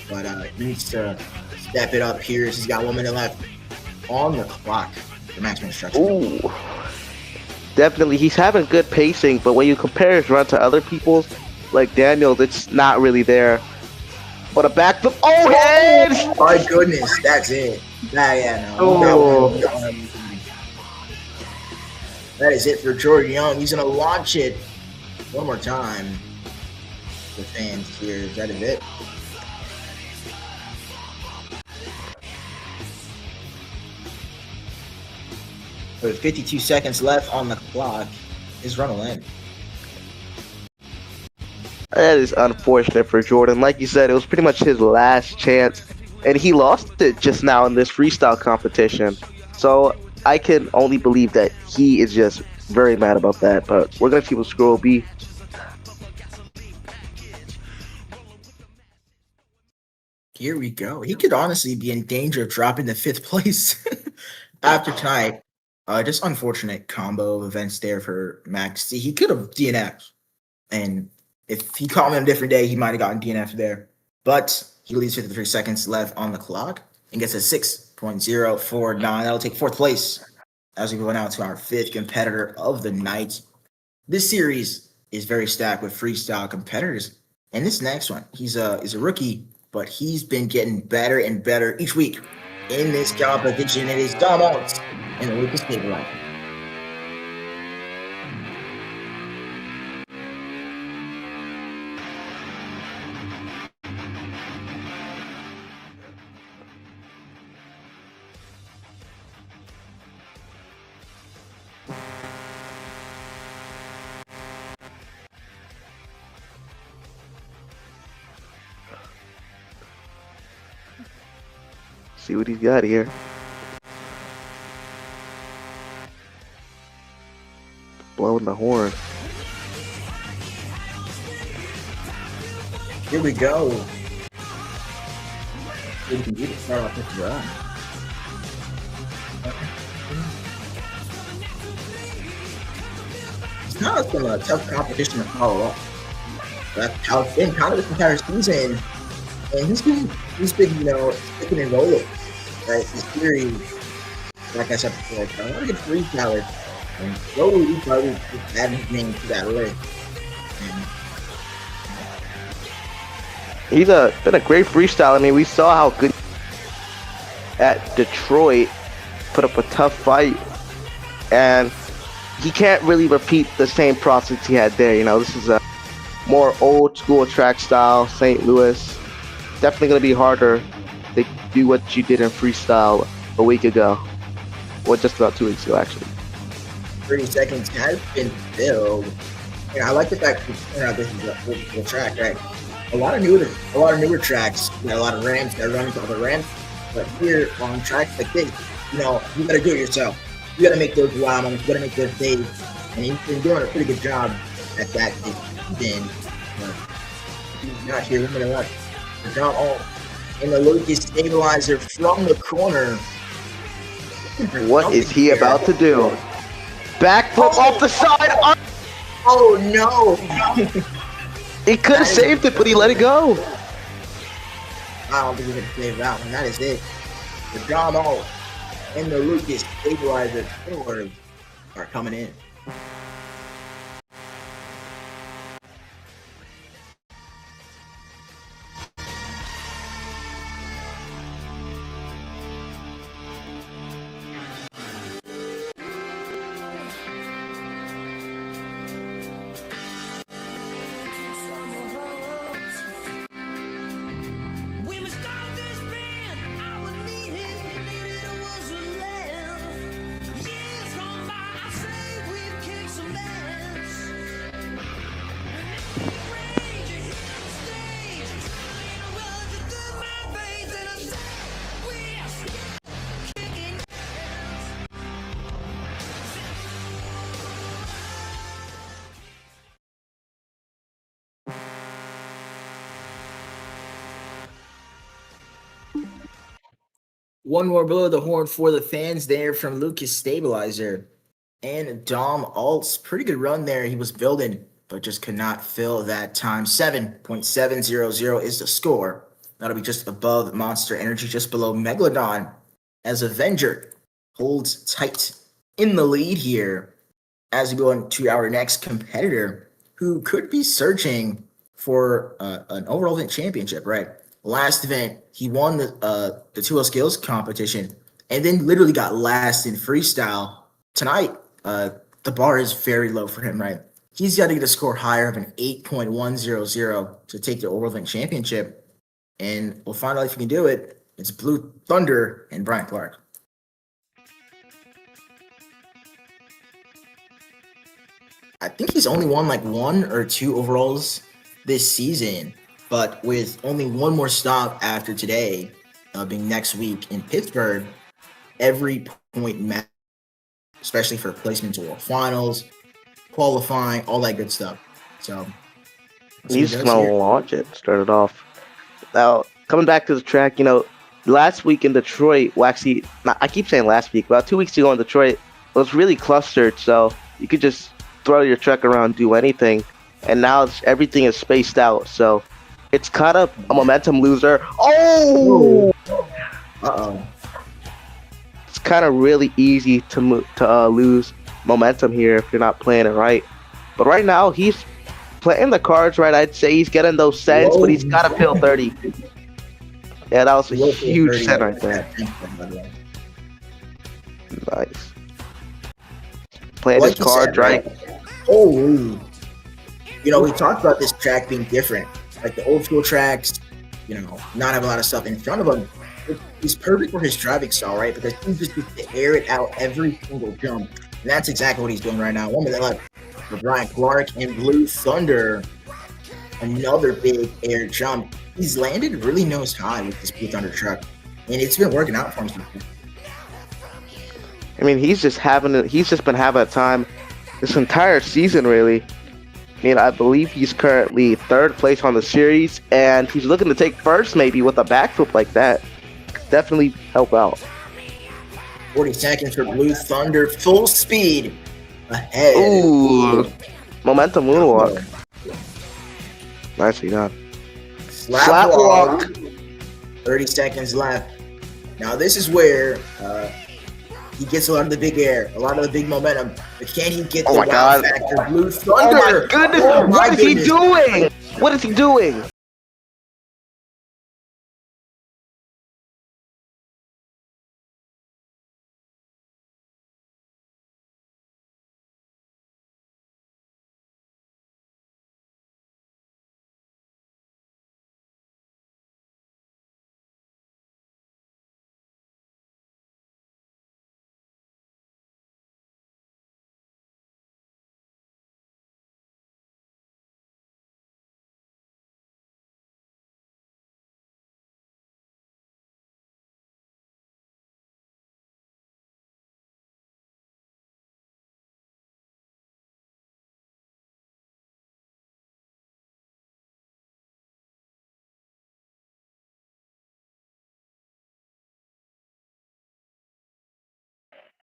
But he needs to step it up here. He's got 1 minute left on the clock for maximum destruction. Ooh. Definitely, he's having good pacing, but when you compare his run to other people's, like Daniel's, it's not really there. But a backflip. Oh, head! My goodness, that's it. No. Oh. That is it for Jordan Young. He's going to launch it one more time. The fans here. That is it. With 52 seconds left on the clock, his run will end. That is unfortunate for Jordan. Like you said, it was pretty much his last chance, and he lost it just now in this freestyle competition. So I can only believe that he is just very mad about that. But we're gonna see what score will be. Here we go. He could honestly be in danger of dropping to 5th place after tonight. Just unfortunate combo of events there for Max. See, he could have DNF'd, and if he called me on a different day, he might have gotten DNF there. But he leaves 53 seconds left on the clock and gets a 6.049. That'll take 4th place as we go now to our 5th competitor of the night. This series is very stacked with freestyle competitors. And this next one, he's a rookie, but he's been getting better and better each week in this competition. It is Dom Alt and the Lucas Cable. See what he's got here. Blowing the horn. Here we go. We can get it start off this run. It's not been a tough competition to follow up. That's how it's been kind of this entire season. And he's been sticking and rolling. Right? This series, like I said before, I want to get freestyler. And slowly we probably just adding his name to that list. He's been a great freestyle. I mean, we saw how good at Detroit, put up a tough fight, and he can't really repeat the same process he had there. You know, this is a more old school track style, St. Louis. Definitely going to be harder to do what you did in freestyle a week ago, or just about 2 weeks ago, actually. 30 seconds has been filled. And I like the fact that this is a full track, right? A lot of newer tracks, you got a lot of ramps that run into other ramps. But here on tracks like this, you gotta do it yourself. You gotta make those wild moments, you gotta make those saves. And he's been doing a pretty good job at that then. He's not here, 1 minute left. The John Alt and the Lucas stabilizer from the corner. What is he about to do? Backflip off the side. Oh no! He could have saved it, but he let it go. I don't think he can save that one. That is it. The John Alt and the Lucas stabilizer forward are coming in. One more below the horn for the fans there from Lucas Stabilizer. And Dom Alt's pretty good run there. He was building, but just could not fill that time. 7.700 is the score. That'll be just above Monster Energy, just below Megalodon, as Avenger holds tight in the lead here as we go into our next competitor who could be searching for an overall event championship, right? Last event, he won the 2L skills competition and then literally got last in freestyle. Tonight, the bar is very low for him, right? He's got to get a score higher of an 8.100 to take the overall event championship. And we'll find out if he can do it. It's Blue Thunder and Brian Clark. I think he's only won like 1 or 2 overalls this season, but with only one more stop after today, being next week in Pittsburgh, every point matters, especially for placement to World Finals, qualifying, all that good stuff. So he's gonna launch it. Started off. Now coming back to the track, last week in Detroit, well, actually, I keep saying last week, about 2 weeks ago in Detroit, it was really clustered, so you could just throw your truck around, do anything, and now everything is spaced out, so it's kind of a momentum loser. Oh! Uh-oh. It's kind of really easy to lose momentum here if you're not playing it right. But right now, he's playing the cards right. I'd say he's getting those cents, but he's got to fill 30. Yeah, that was a huge cent right there. Nice. Playing his cards right. Oh, we talked about this track being different. Like the old school tracks, not have a lot of stuff in front of him. He's perfect for his driving style, right? Because he just gets to air it out every single jump. And that's exactly what he's doing right now. 1 minute left for Brian Clark and Blue Thunder. Another big air jump. He's landed really nose high with this Blue Thunder truck. And it's been working out for him. I mean, he's just been having a time this entire season, really. I mean, I believe he's currently 3rd place on the series, and he's looking to take first maybe with a backflip like that. Definitely help out. 40 seconds for Blue Thunder, full speed ahead. Ooh, momentum moonwalk. Nicely done. Slap walk. 30 seconds left. Now this is where he gets a lot of the big air, a lot of the big momentum. But can he get the wow factor? Blue Thunder. Oh my goodness! What is he doing? What is he doing?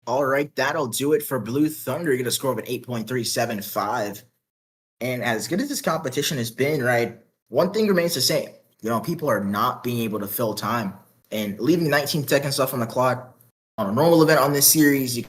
All right, that'll do it for Blue Thunder. You get a score of an 8.375. And as good as this competition has been, right, one thing remains the same. People are not being able to fill time. And leaving 19 seconds left on the clock on a normal event on this series, you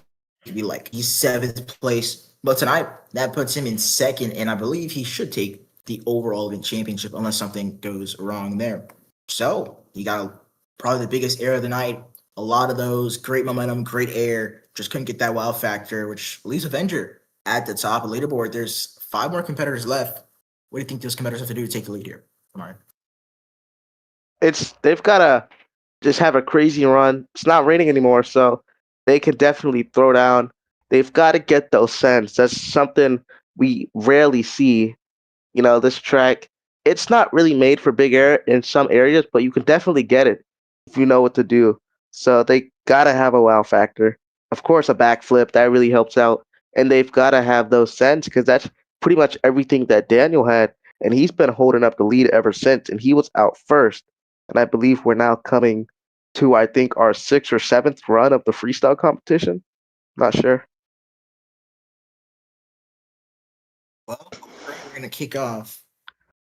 could be like, he's 7th place. But tonight, that puts him in 2nd, and I believe he should take the overall event championship unless something goes wrong there. So he got probably the biggest air of the night. A lot of those, great momentum, great air. Just couldn't get that wow factor, which leaves Avenger at the top of the leaderboard. There's 5 more competitors left. What do you think those competitors have to do to take the lead here? Come on. They've got to just have a crazy run. It's not raining anymore, so they can definitely throw down. They've got to get those cents. That's something we rarely see. This track, it's not really made for big air in some areas, but you can definitely get it if you know what to do. So they got to have a wow factor. Of course, a backflip, that really helps out. And they've got to have those cents because that's pretty much everything that Daniel had. And he's been holding up the lead ever since. And he was out first. And I believe we're now coming to I think our 6th or 7th run of the freestyle competition. Not sure. Well, we're gonna kick off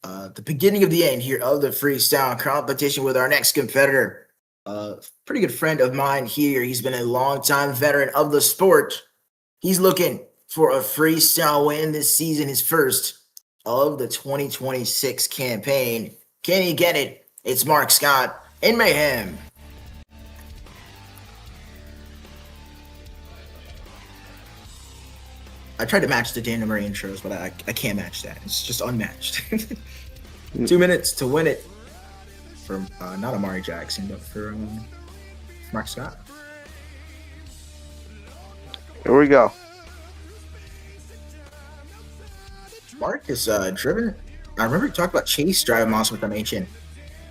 the beginning of the end here of the freestyle competition with our next competitor. Pretty good friend of mine here. He's been a longtime veteran of the sport. He's looking for a freestyle win this season, his first of the 2026 campaign. Can he get it? It's Mark Scott in Mayhem. I tried to match the Daniel Murray intros, but I can't match that. It's just unmatched. 2 minutes to win it from not Amari Jackson, but for Mark Scott. Here we go. Mark is driven. I remember you talked about Chase driving Monster with MHN.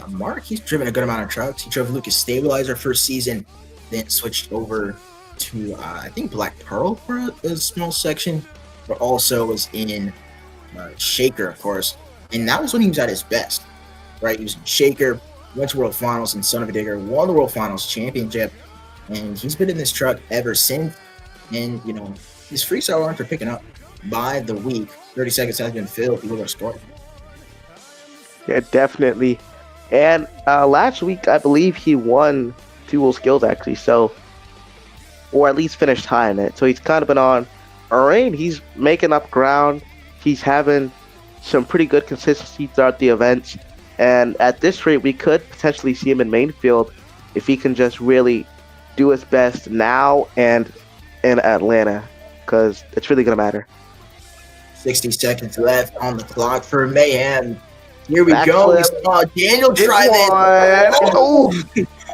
Mark, he's driven a good amount of trucks. He drove Lucas Stabilizer first season, then switched over to I think Black Pearl for a small section, but also was in Shaker, of course. And that was when he was at his best, right? He was in Shaker, went to World Finals, and Son of a Digger won the World Finals championship. And he's been in this truck ever since. And, you know, his freestyle runs are picking up by the week. 30 seconds has been filled. People are scoring. Yeah, definitely. And last week, I believe he won Dual Skills, actually. So, or at least finished high in it. So he's kind of been on a reign. He's making up ground. He's having some pretty good consistency throughout the events. And at this rate, we could potentially see him in main field if he can just really do his best now and in Atlanta, because it's really going to matter. 60 seconds left on the clock for Mayhem. Here we Backflip. go. We saw Daniel try this. Oh,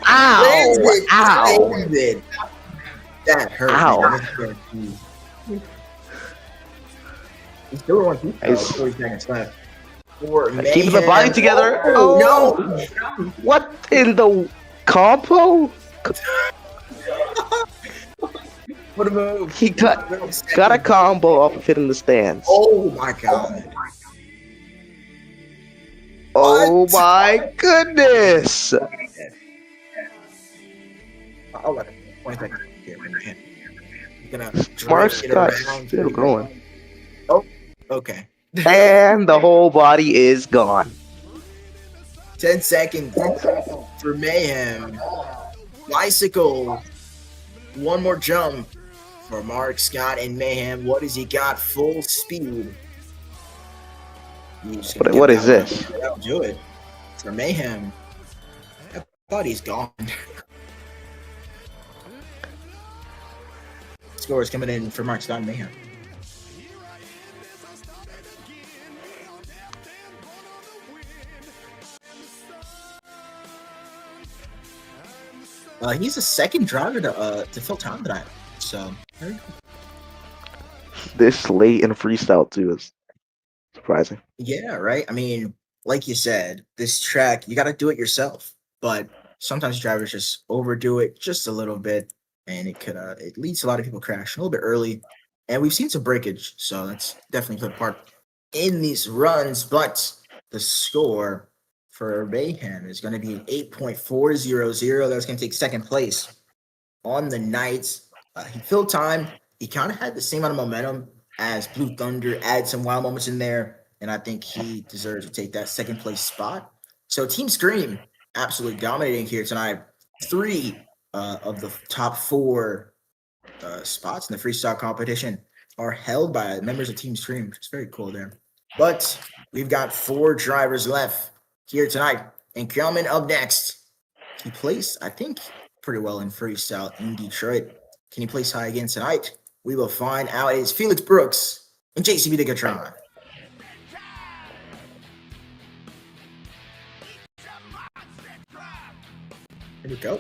ow, Landed. ow. Landed. That hurt. Ow. Man. He's still one piece. Nice. 40 seconds left. For Keeping the body Mayhem. together. Oh, Oh, what in the combo? What a move. He got a combo off of hitting the stands. Oh my god. Oh What? my goodness. I'll let him. 20 seconds. Here, He's gonna Mark drive it Scott around. still going. Oh, okay. And the whole body is gone. 10 seconds for Mayhem. Bicycle. One more jump for Mark Scott and Mayhem. What has he got? Full speed. He's gonna What get is that this? one. That'll do it for Mayhem. That body's gone. Scores coming in for Mark Scott and Mayhem. He's the second driver to fill time tonight. So very cool. This late in freestyle too is surprising. Yeah, right. I mean, like you said, this track you got to do it yourself, but sometimes drivers just overdo it just a little bit, and it leads to a lot of people crashing a little bit early, and we've seen some breakage, so that's definitely played a part in these runs. But the score for Mayhem is going to be 8.400. That's going to take second place on the night. He filled time. He kind of had the same amount of momentum as Blue Thunder, add some wild moments in there, and I think he deserves to take that second place spot. So Team Scream absolutely dominating here tonight. 3 of the top 4 spots in the freestyle competition are held by members of Team Scream, which is very cool there. But we've got 4 drivers left here tonight. And coming up next, he placed, I think, pretty well in freestyle in Detroit. Can he place high again tonight? We will find out. It's Felix Brooks and JCB Digatron. Here we go.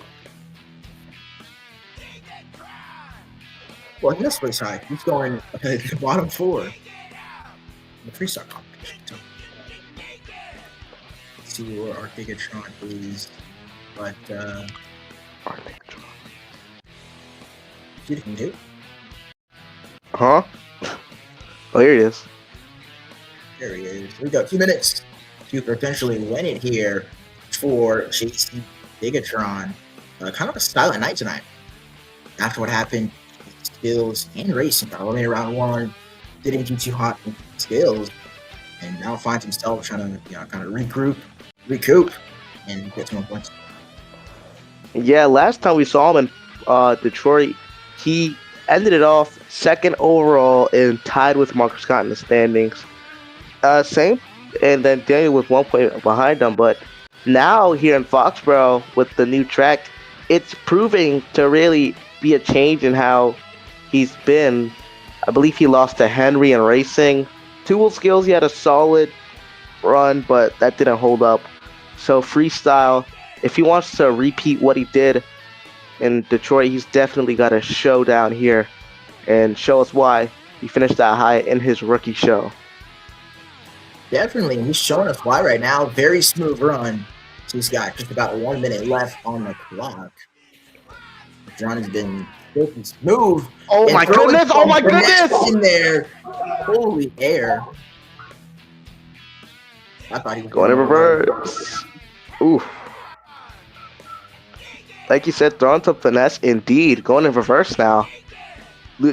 Well, he does place high. He's going the bottom 4 in the freestyle competition. So, let's see where our Digatron is. But, Our Digatron. see what he can do. Huh? Oh, here he is. There he is. Here we go. 2 minutes to potentially win it here for JC Digatron. kind of a silent night tonight. After what happened, skills and racing got eliminated round one, didn't do too hot in skills, and now finds himself trying to kind of recoup, and get some more points. Yeah, last time we saw him in Detroit, he ended it off second overall and tied with Marcus Scott in the standings. Same, and then Daniel was 1 point behind him. But now here in Foxborough with the new track, it's proving to really be a change in how he's been. I believe he lost to Henry in racing. Two skills, he had a solid run, but that didn't hold up. So freestyle, if he wants to repeat what he did in Detroit, he's definitely got a show down here and show us why he finished that high in his rookie show. Definitely, he's showing us why right now. Very smooth run. So he's got just about 1 minute left on the clock. John has been pretty smooth. Oh and my throwing goodness! Oh my goodness! in there. Holy air. I thought he was Going in reverse. Ooh. Like you said, throwing some finesse indeed. Going in reverse now.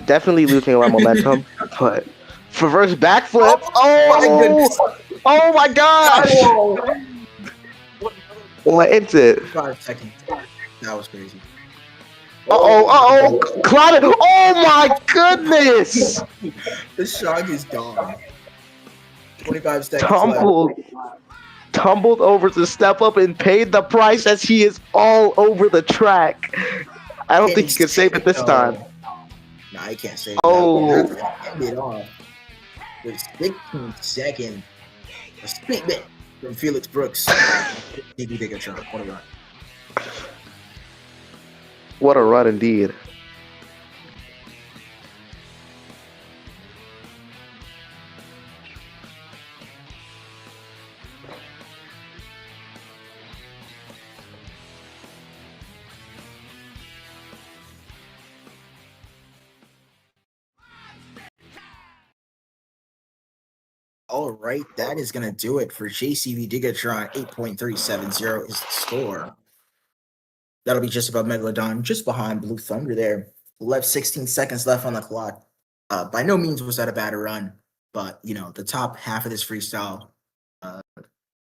Definitely losing a lot of momentum. But reverse backflip. Oh my gosh! What is it? 5 seconds. That was crazy. Clouded. Oh my goodness! The shock is gone. 25 seconds left. Tumbled over to step up and paid the price as he is all over the track. I don't think he can save it this time. Nah, he can't save it. Oh. End it off with 16 seconds. A statement from Felix Brooks. DB Bigatron. What a run. What a run indeed. All right, that is going to do it for JCV Digatron. 8.370 is the score. That'll be just above Megalodon, just behind Blue Thunder there. Left 16 seconds left on the clock. By no means was that a bad run, but, the top half of this freestyle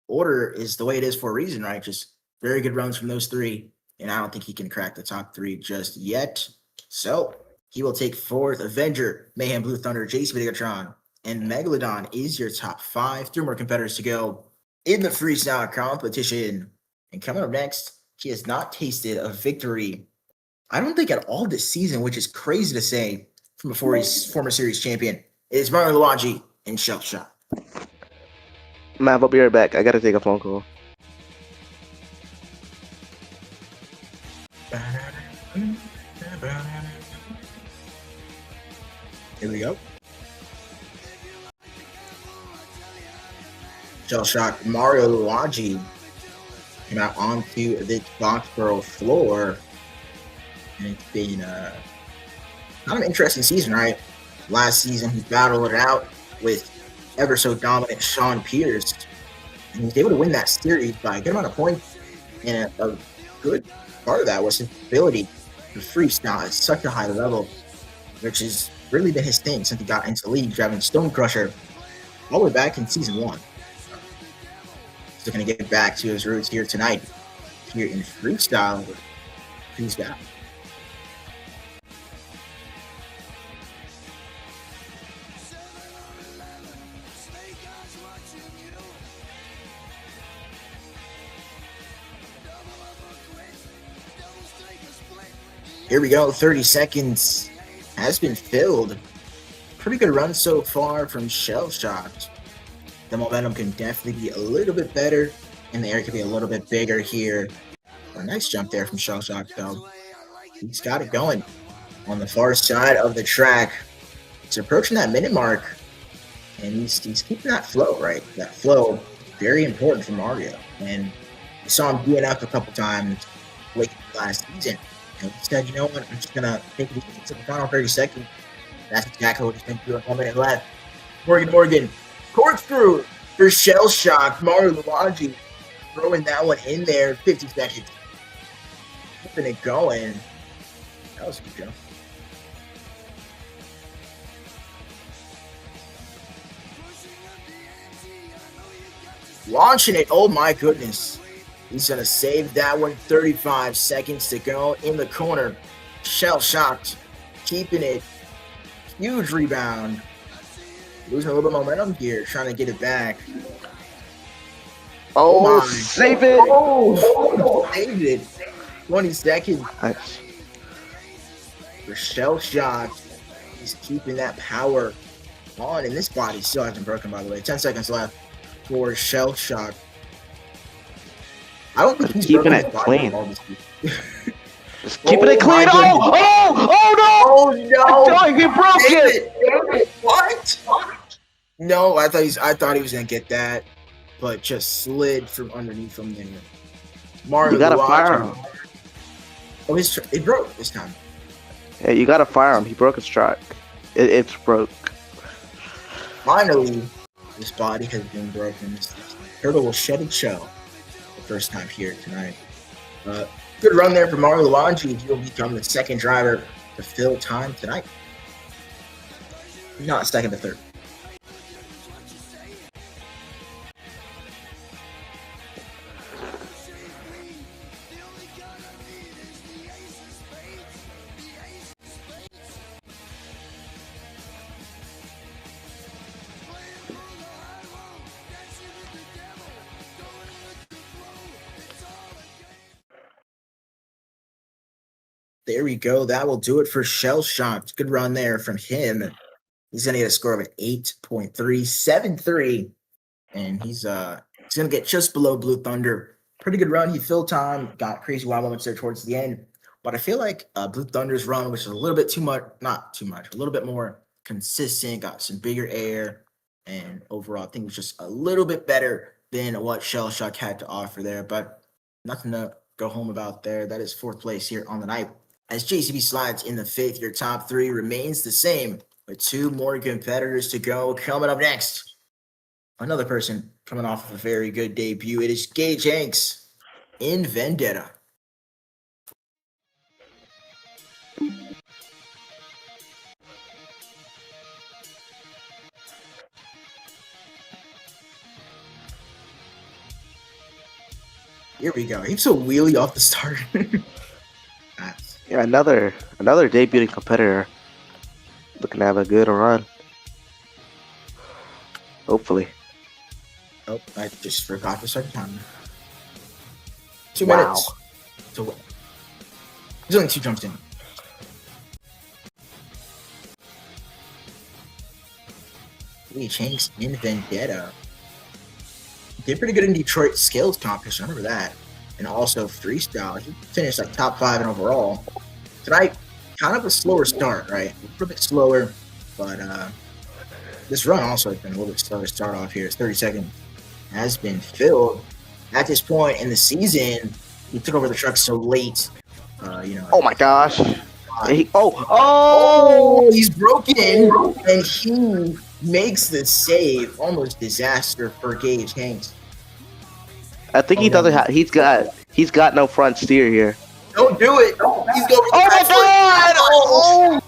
order is the way it is for a reason, right? Just very good runs from those three, and I don't think he can crack the top three just yet. So he will take fourth. Avenger, Mayhem, Blue Thunder, JCV Digatron, and Megalodon is your top five. 3 more competitors to go in the freestyle competition. And coming up next, he has not tasted a victory, I don't think, at all this season, which is crazy to say from a former series champion. It is Mario Luigi and Shell Shot. Mav, I'll be right back. I gotta take a phone call. Here we go. Shell Shock Mario Luigi came out onto the Foxborough floor, and it's been kind of an interesting season, right? Last season, he battled it out with ever so dominant Sean Pierce, and he was able to win that series by a good amount of points. And a good part of that was his ability to freestyle at such a high level, which has really been his thing since he got into the league, driving Stone Crusher all the way back in season 1. So going to get back to his roots here tonight, here in freestyle. Who's that? Here we go. 30 seconds has been filled. Pretty good run so far from Shell Shocked. The momentum can definitely be a little bit better, and the air can be a little bit bigger here. A nice jump there from Shell Shock, though. He's got it going on the far side of the track. He's approaching that minute mark, and he's keeping that flow, right? That flow, very important for Mario. And we saw him DNF a couple times late last season. And he said, you know what, I'm just going to take it easy to the final 30 seconds. That's exactly what he's been doing. 1 minute left. Morgan. Corkscrew for Shell Shock. Mario Luigi throwing that one in there. 50 seconds. keeping it going. That was a good go. Launching it. Oh my goodness. He's going to save that one. 35 seconds to go in the corner. Shell shocked. Keeping it. Huge rebound. Losing a little bit of momentum here. Trying to get it back. Oh, my. save it. Oh, saved it. 20 seconds. Nice. For shell shocked. He's keeping that power on. And this body still hasn't broken, by the way. 10 seconds left for shell shock. I don't think he's Keeping broken it his body clean. all this week. Just keeping it my clean. goodness. Oh no! Oh no! I he broke it. What? No, I thought he was gonna get that, but just slid from underneath him there. Mario, You gotta Luigi. fire him. Oh, it broke this time. Yeah, you gotta fire him. He broke his track. It's broke. Finally, this body has been broken. This turtle will shed its shell the first time here tonight. Good run there for Mario Luigi. He will become the second driver to fill time tonight. Not second to third. There we go. That will do it for Shell Shocked. Good run there from him. He's gonna get a score of an 8.373, and he's gonna get just below Blue Thunder. Pretty good run. He filled time, got crazy wild moments there towards the end, but I feel like Blue Thunder's run was a little bit too much, not too much, a little bit more consistent. Got some bigger air, and overall, I think it was just a little bit better than what Shell Shock had to offer there. But nothing to go home about there. That is fourth place here on the night. As JCB slides in the fifth, your top three remains the same, with two more competitors to go. Coming up next, another person coming off of a very good debut. It is Gage Hanks in Vendetta. Here we go. He's a wheelie off the start. Nice. Yeah, another debuting competitor looking to have a good run. Hopefully. Oh, I just forgot to start the timer. 2 Wow. minutes to win. There's only 2 jumps in. Lee Hanks in Vendetta. Did pretty good in Detroit skills competition. I remember that. And also freestyle. He finished like top 5 in overall. Tonight, kind of a slower start, right? A little bit slower, but this run also has been a little bit slower to start off here. It's 30 seconds. Has been filled. At this point in the season, he took over the truck so late. Oh my gosh. He's broken, and he makes the save. Almost disaster for Gage Hanks. I think he doesn't have. He's got no front steer here. Don't do it. He's going. Oh my god! Oh!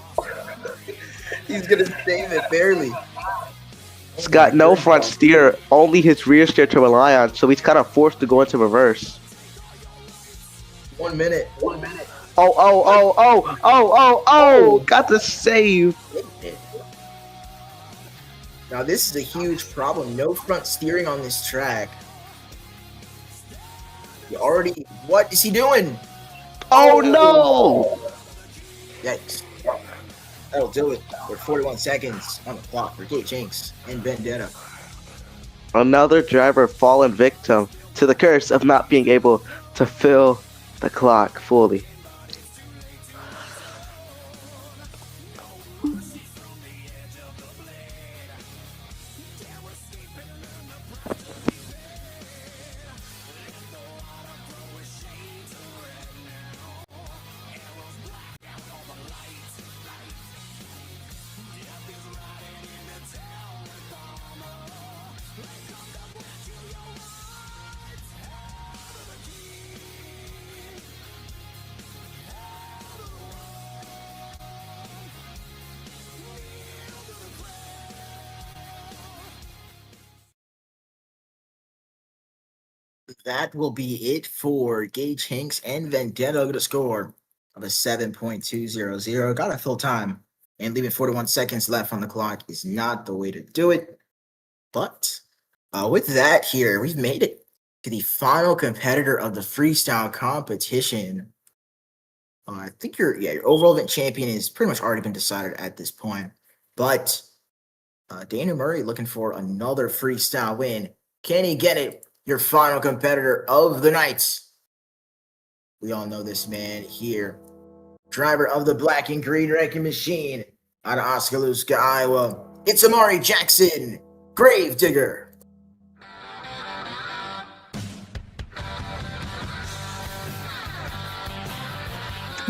He's gonna save it barely. He's got no front steer, only his rear steer to rely on, so he's kind of forced to go into reverse. 1 minute. Oh! Got the save. Now this is a huge problem. No front steering on this track. What is he doing? Oh no! Yikes. That'll do it. We're 41 seconds on the clock for Gage Hanks and Vendetta. Another driver fallen victim to the curse of not being able to fill the clock fully. that will be it for Gage Hinks and Vendetta with a score of a 7.200. Got a full time, and leaving 41 seconds left on the clock is not the way to do it. But with that here, we've made it to the final competitor of the freestyle competition. I think your overall event champion has pretty much already been decided at this point. But Daniel Murray looking for another freestyle win. Can he get it? Your final competitor of the night. We all know this man here. Driver of the black and green wrecking machine out of Oskaloosa, Iowa. It's Amari Jackson, Gravedigger.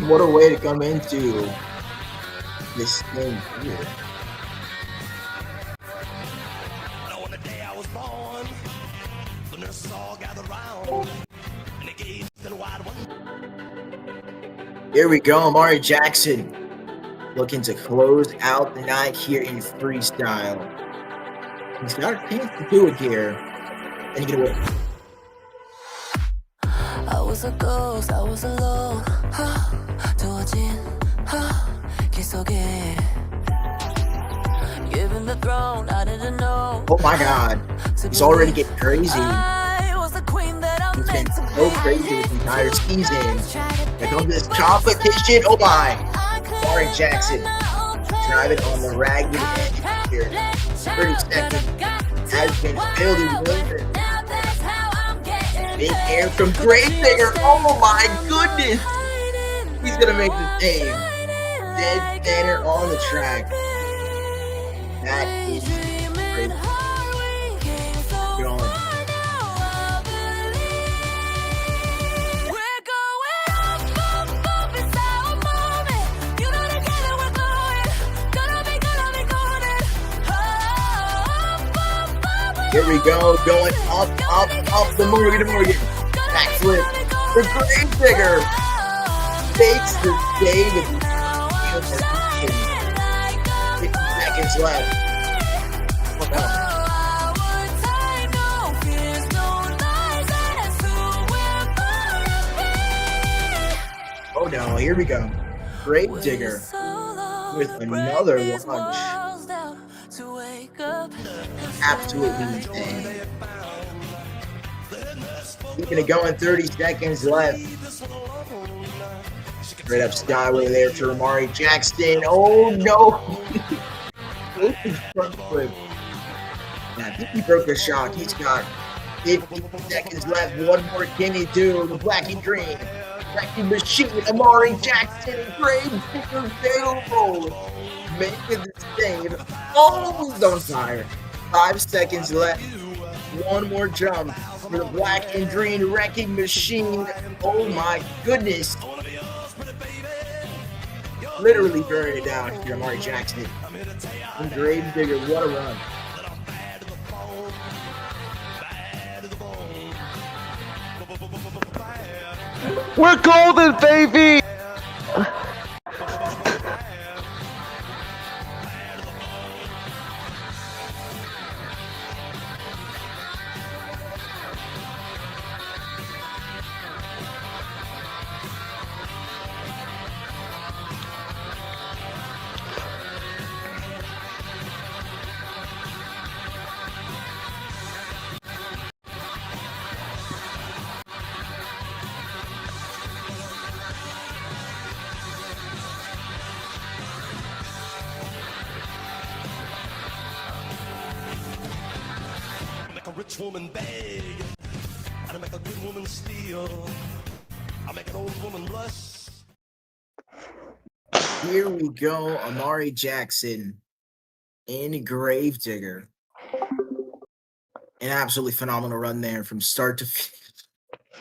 What a way to come into this thing here. On the day I was born, the nurses all gathered round, and they gazed in wide wonder. Here we go, Amari Jackson looking to close out the night here in freestyle. He's got a chance to do it here, and you get away. I was a ghost, I was alone. 두어진 길 속에 given the throne, I didn't know. Oh my God, he's already getting crazy. I was the queen that I'm He's been meant to so be. crazy this entire season. There comes this competition. Oh my, Amari Jackson driving on the ragged edge here. 30 seconds has been filled with big air from Gravedigger. Oh my goodness. He's going to make the save. Dead center on the track. That is crazy. Going. We're going up, up inside a moment. You know together we're going. Gonna be golden. Here we go. Going up the Morgan. Backflip for Gravedigger. Takes the save with 50 seconds left. Oh, no. Oh no, here we go. Gravedigger with another lunge. Absolutely insane. Keeping it going, 30 seconds left. Straight up skyway there to Amari Jackson. Oh no! Front flip. I think he broke the shock. He's got 50 seconds left. One more can he do? The black and green. Wrecking machine, Amari Jackson, Gravedigger available. Making the save. Oh, he's on fire. 5 seconds left. One more jump for the black and green wrecking machine. Oh my goodness. Literally burning it down here, Amari Jackson. And Gravedigger, what a run. We're golden, baby! Make a rich woman beg, and I make a good woman steal. I make an old woman blush. Here we go, Amari Jackson in Gravedigger. An absolutely phenomenal run there from start to finish.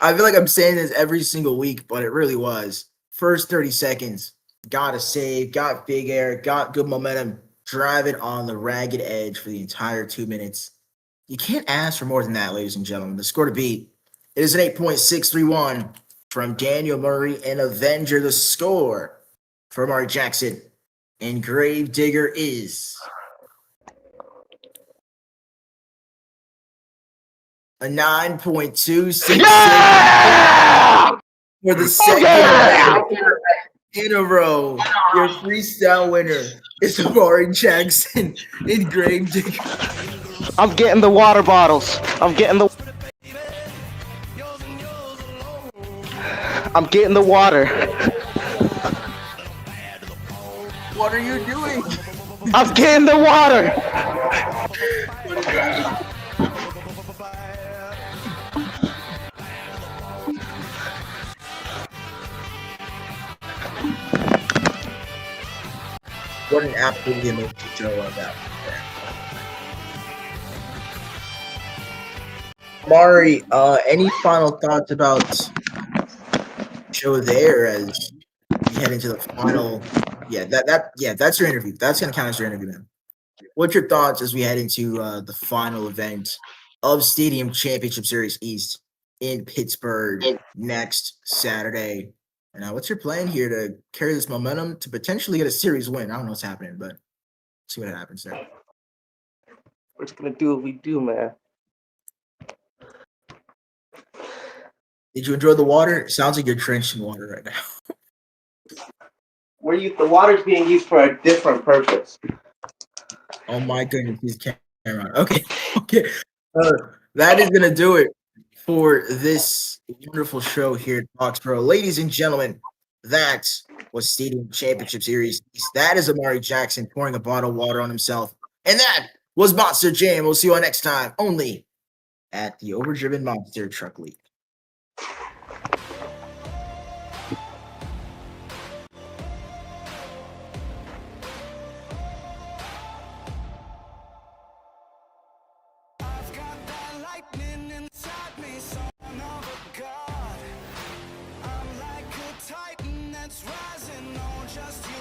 I feel like I'm saying this every single week, but it really was. First 30 seconds, got a save, got big air, got good momentum, driving on the ragged edge for the entire 2 minutes. You can't ask for more than that, ladies and gentlemen. The score to beat is an 8.631 from Daniel Murray and Avenger. The score for Amari Jackson and Gravedigger is a 9.266 Yeah! for the second event in a row. Your freestyle winner is Amari Jackson in Grave Digger. I'm getting the water bottles. I'm getting the water. What are you doing? I'm getting the water. What an absolutely amazing show on that. Mari, any final thoughts about show there as we head into the final? Yeah, that's your interview. That's gonna count as your interview, man. What's your thoughts as we head into the final event of Stadium Championship Series East in Pittsburgh next Saturday? And what's your plan here to carry this momentum to potentially get a series win? I don't know what's happening, but see what happens there. We're just gonna do what we do, man. Did you enjoy the water? It sounds like you're drenched in water right now. The water's being used for a different purpose. Oh my goodness, he's camera. Okay, okay. That is gonna do it for this wonderful show here at Foxborough. Ladies and gentlemen, that was Stadium Championship Series. That is Amari Jackson pouring a bottle of water on himself. And that was Monster Jam. We'll see you all next time, only at the Overdriven Monster Truck League. I've got that lightning inside me, son of a god. I'm like a titan that's rising on just you.